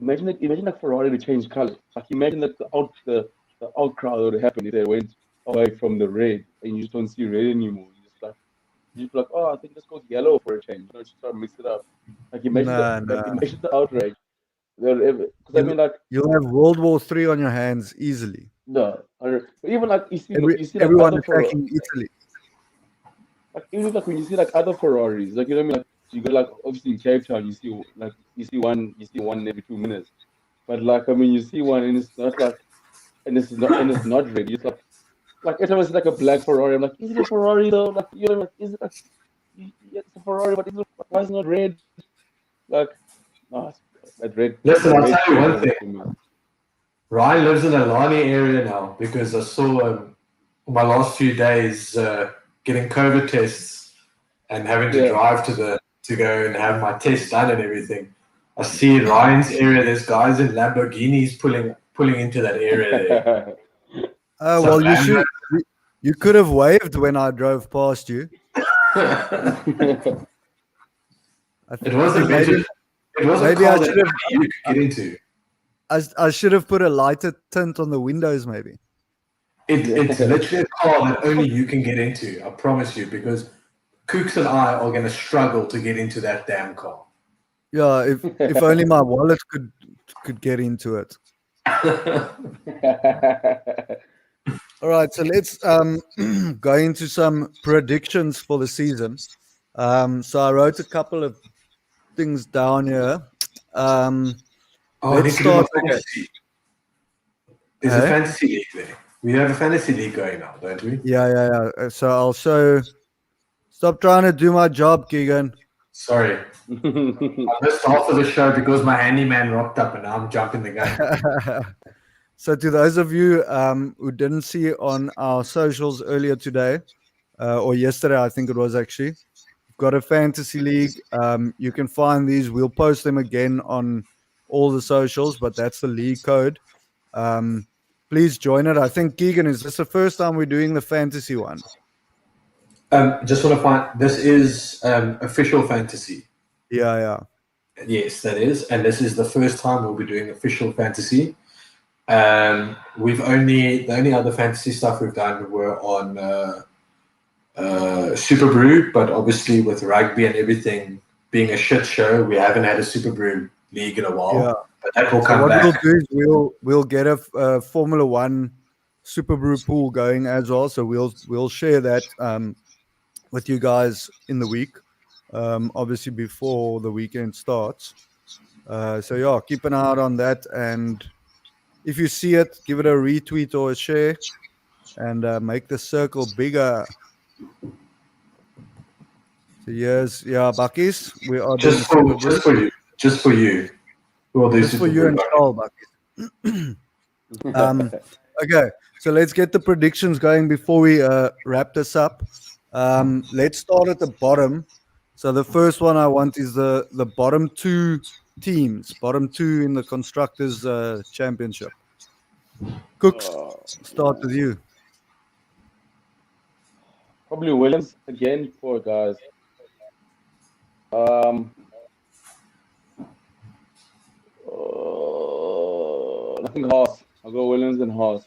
imagine like Ferrari to change color. Like imagine that the outcry that would happen if they went away from the red and you just don't see red anymore. You're like, oh, I think let's go yellow for a change. Just try to mix it up. Like imagine imagine the outrage. Because I mean, like you'll have World War III on your hands easily. No, even like you see like everyone attacking Italy. Like even like when you see like other Ferraris, like you know what I mean, like you go like obviously in Cape Town you see one every 2 minutes, but like I mean you see one and it's not like and it's not red. It's like every time I see like a black Ferrari, I'm like, is it a Ferrari though? Like you know, like is it like it's a Ferrari, but why is it not red? Like no, that red. Listen, I'll tell you one thing. Ryan lives in the Lani area now because I saw my last few days getting COVID tests and having to drive to go and have my test done and everything. I see in Ryan's area there's guys in Lamborghinis pulling into that area there. Well, you could have waved when I drove past you. It wasn't maybe I should have you could get into. I should have put a lighter tint on the windows, maybe. It's literally a car that only you can get into, I promise you, because Kooks and I are going to struggle to get into that damn car. Yeah, if only my wallet could get into it. All right, so let's go into some predictions for the season. So I wrote a couple of things down here. Let's start. There's a fantasy league there. We have a fantasy league going now, don't we? Yeah. So I'll show. Stop trying to do my job, Keegan. Sorry. I missed half of the show because my handyman rocked up and now I'm jumping the gun. So to those of you who didn't see on our socials earlier today, or yesterday, I think it was actually, we've got a fantasy league. You can find these. We'll post them again on all the socials, but that's the league code. Please join it. I think, Keegan, is this the first time we're doing the fantasy one? Just want to find, this is official fantasy. Yeah. Yes, that is. And this is the first time we'll be doing official fantasy. The only other fantasy stuff we've done were on Super Brew, but obviously with rugby and everything being a shit show, we haven't had a Super Brew league in a while. Yeah. But that will So come what back. we'll do is we'll get a Formula One Super Brew pool going as well. So we'll share that with you guys in the week, obviously before the weekend starts. So yeah, keep an eye out on that, and if you see it, give it a retweet or a share, and make the circle bigger. So yes, Buckies, we are doing Just Super for Brew just for you. We'll do just for Super you Brew. and Carl, Buckies. Okay, so let's get the predictions going before we wrap this up. Let's start at the bottom. So the first one I want is the bottom two teams, bottom two in the constructors championship. Cooks, start with you. Probably Williams again. Poor guys. I think Haas. I'll go Williams and Haas.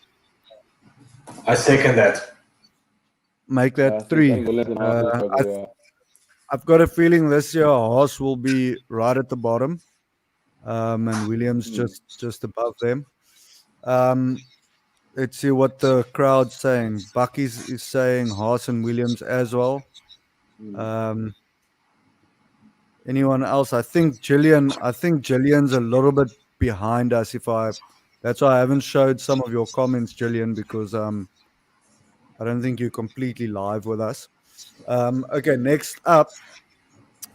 I second that. Make I that think three. Williams and Haas will struggle. I've got a feeling this year Haas will be right at the bottom, and Williams just above them. Let's see what the crowd's saying. Bucky's is saying Haas and Williams as well. Anyone else? I think Jillian's a little bit behind us. That's why I haven't showed some of your comments, Jillian, because I don't think you're completely live with us. Okay, next up,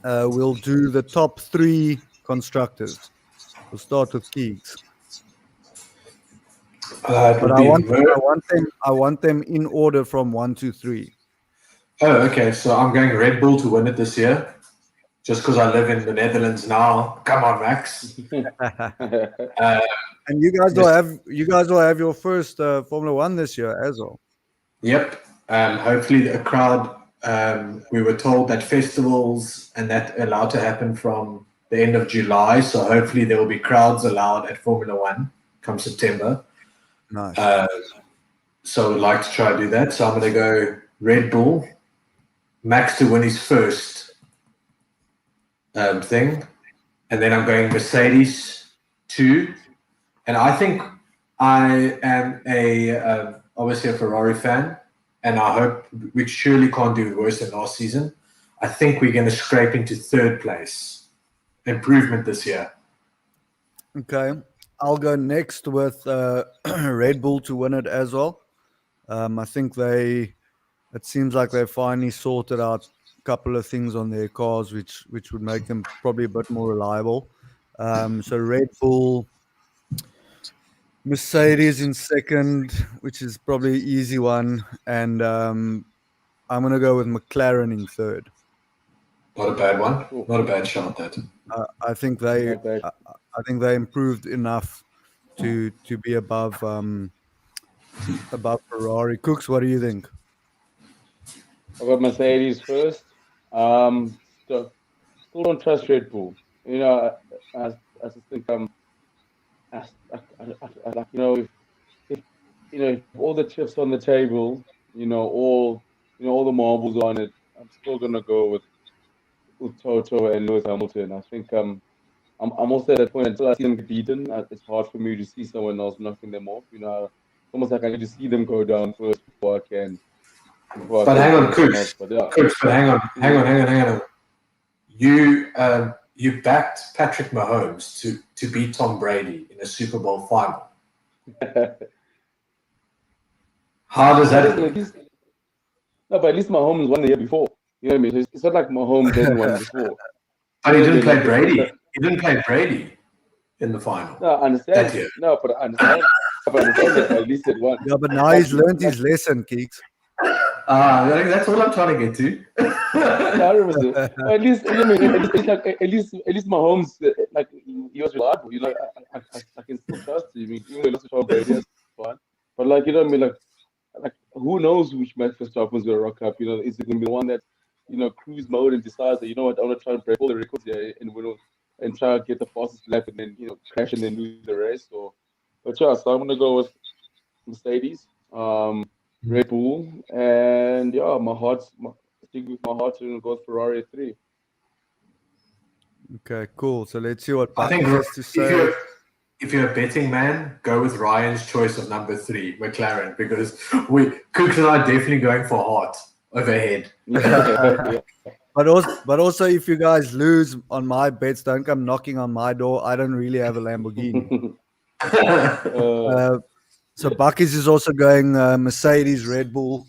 we'll do the top three constructors. We'll start with Keeks. But I want them in order from 1 to 3. Oh, okay. So I'm going Red Bull to win it this year, just because I live in the Netherlands now. Come on, Max. And you guys will have your first Formula One this year as well. Yep. Hopefully, a crowd. We were told that festivals and that allowed to happen from the end of July. So hopefully, there will be crowds allowed at Formula One come September. Nice. So I'd like to try to do that. So I'm going to go Red Bull, Max to win his first thing, and then I'm going Mercedes 2. And I think I am obviously a Ferrari fan, and I hope we surely can't do worse than last season. I think we're going to scrape into third place. Improvement this year. Okay. I'll go next with Red Bull to win it as well. I think it seems like they finally sorted out a couple of things on their cars, which would make them probably a bit more reliable. So Red Bull, Mercedes in second, which is probably an easy one, and I'm going to go with McLaren in third. Not a bad one. Not a bad shot. That I think they improved enough to be above Ferrari. Cooks, what do you think? I got Mercedes first. Still don't trust Red Bull. I just think if all the chips on the table, all the marbles on it, I'm still gonna go with Toto and Lewis Hamilton. I think I'm also at that point until I see them get beaten. It's hard for me to see someone else knocking them off. It's almost like I need to see them go down first before I can. But hang on, Cooks. But hang on. You backed Patrick Mahomes to beat Tom Brady in a Super Bowl final. How does that work? No, but at least Mahomes won the year before. You know what I mean? It's not like Mahomes didn't win before. But he didn't play Brady. He didn't play Brady in the final. No, I understand. That year. No, but I understand. That at least it won. Yeah, but now he's learned his lesson, Keeks. That's all I'm trying to get to. At least Mahomes, like he was reliable. I can still trust him. Even though he lost to Tom Brady, that's fine. But like I mean, like who knows which Max Verstappen's gonna rock up? Is it gonna be the one that cruise mode and decides that I want to try and break all the records here and try to get the fastest lap and then crash and then lose the race. But yeah, so I'm gonna go with Mercedes, Red Bull, and yeah, I think with my heart's gonna go with Ferrari at 3. Okay, cool. So let's see what I Bucky think has to say. if you're a betting man, go with Ryan's choice of number 3, McLaren, because Cooks and I are definitely going for heart overhead. Yeah. But also, if you guys lose on my bets, don't come knocking on my door. I don't really have a Lamborghini. So Bucky's is also going Mercedes, Red Bull,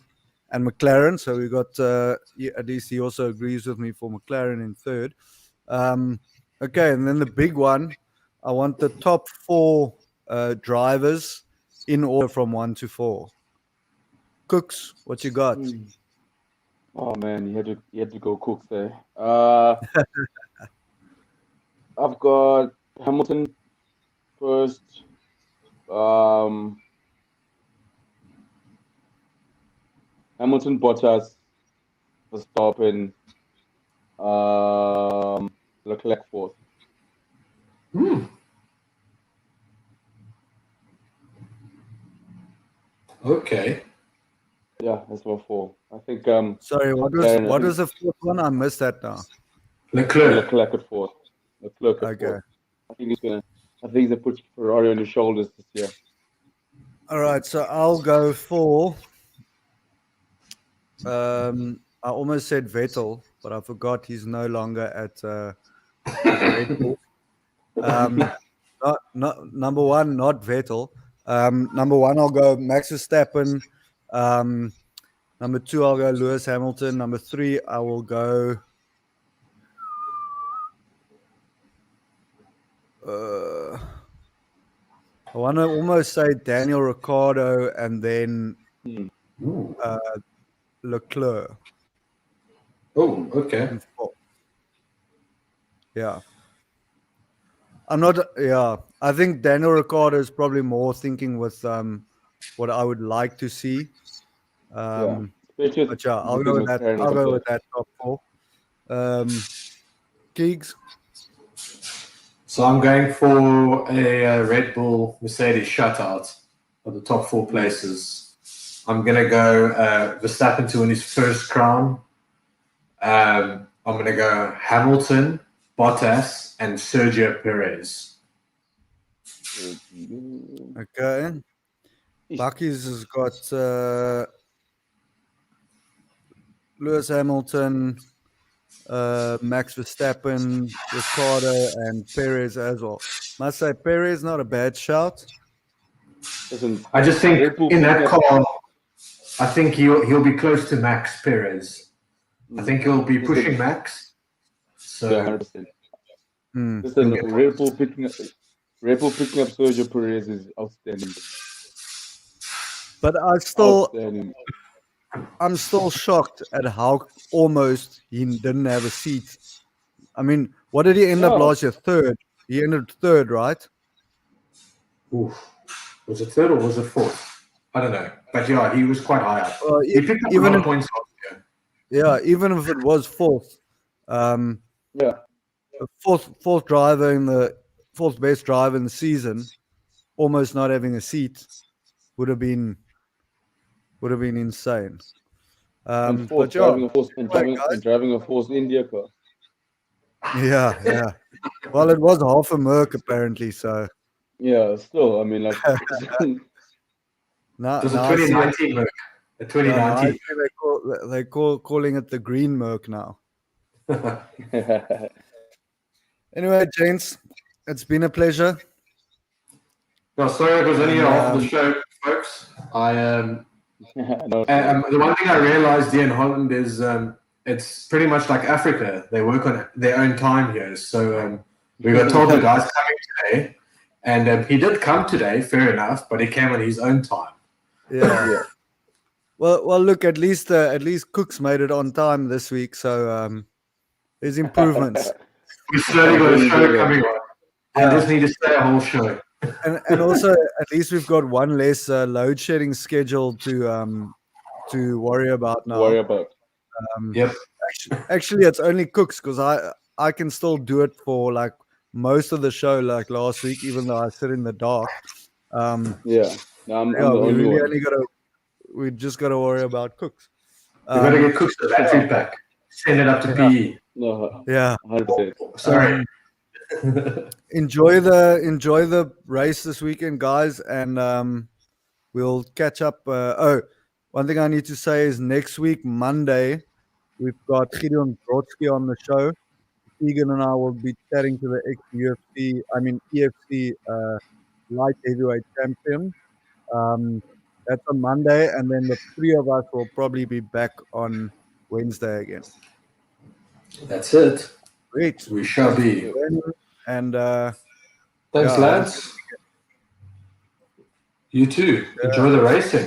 and McLaren. So we got at least he also agrees with me for McLaren in third. Okay, and then the big one, I want the top 4 drivers in order from 1 to 4. Cooks, what you got? Oh man, you had to go Cooks there. I've got Hamilton first. Hamilton, Bottas, Verstappen, Leclerc fourth. Okay. Yeah, that's my 4. I think. Sorry, what was the 4th one? I missed that now. Leclerc. Leclerc at 4th. Leclerc at 4th. I think he's gonna put Ferrari on his shoulders this year. All right, so I'll go for. I almost said Vettel, but I forgot he's no longer at Red Bull. Not number 1, not Vettel. Number 1, I'll go Max Verstappen. Number 2, I'll go Lewis Hamilton. Number 3, I will go. I want to almost say Daniel Ricciardo and then Leclerc. Oh, okay. Yeah. I think Daniel Ricciardo is probably more thinking with what I would like to see. But yeah, I'll go with that. I'll go with that top 4. Keegs. So I'm going for a Red Bull Mercedes shutout for the top 4 places. I'm going to go Verstappen to win his first crown. I'm going to go Hamilton, Bottas, and Sergio Perez. Okay. Bucky's has got Lewis Hamilton, Max Verstappen, Ricciardo, and Perez as well. Must say Perez not a bad shout. I just think in that car, I think he'll be close to Max Perez. I think he'll be pushing Max. So, yeah, 100%. Listen, Red Bull picking up Sergio Perez is outstanding. But I'm still shocked at how almost he didn't have a seat. I mean, what did he end up last year? 3rd. He ended 3rd, right? Oof. Was it 3rd or was it 4th? I don't know. But yeah, he was quite high up. He picked up a lot of points last year. Yeah, even if it was 4th. Fourth driver in the 4th best driver in the season, almost not having a seat would have been insane. And but driving a Force India car. Yeah. Well, it was half a Merc apparently, so. Yeah, still, I mean, like. It was a 2019 Merc. A 2019. They're calling it the green Merc now. Anyway, gents, it's been a pleasure. No, sorry, it was only half of the show, folks. The one thing I realized here in Holland is it's pretty much like Africa. They work on their own time here. So we got told the guy's coming today, and he did come today, fair enough, but he came on his own time. Yeah. Well, look, at least Cooks made it on time this week, so there's improvements. We slowly got a show coming on. I just need to stay a whole show. And also, at least we've got one less load shedding schedule to worry about now. Yep. Actually, it's only Cooks because I can still do it for like most of the show like last week, even though I sit in the dark. Yeah. No, I'm Yeah, the we only really one. we just got to worry about Cooks. We got to get Cooks the battery pack. Send it up to PE. No, Yeah. 100%. Sorry. Enjoy the race this weekend, guys, and we'll catch up. One thing I need to say is next week, Monday, we've got Gideon Brodsky on the show. Egan and I will be chatting to the EFC light heavyweight champion. That's on Monday, and then the three of us will probably be back on Wednesday again. That's it. Great. We shall be. And Thanks, yeah, lads. You too. Enjoy the racing.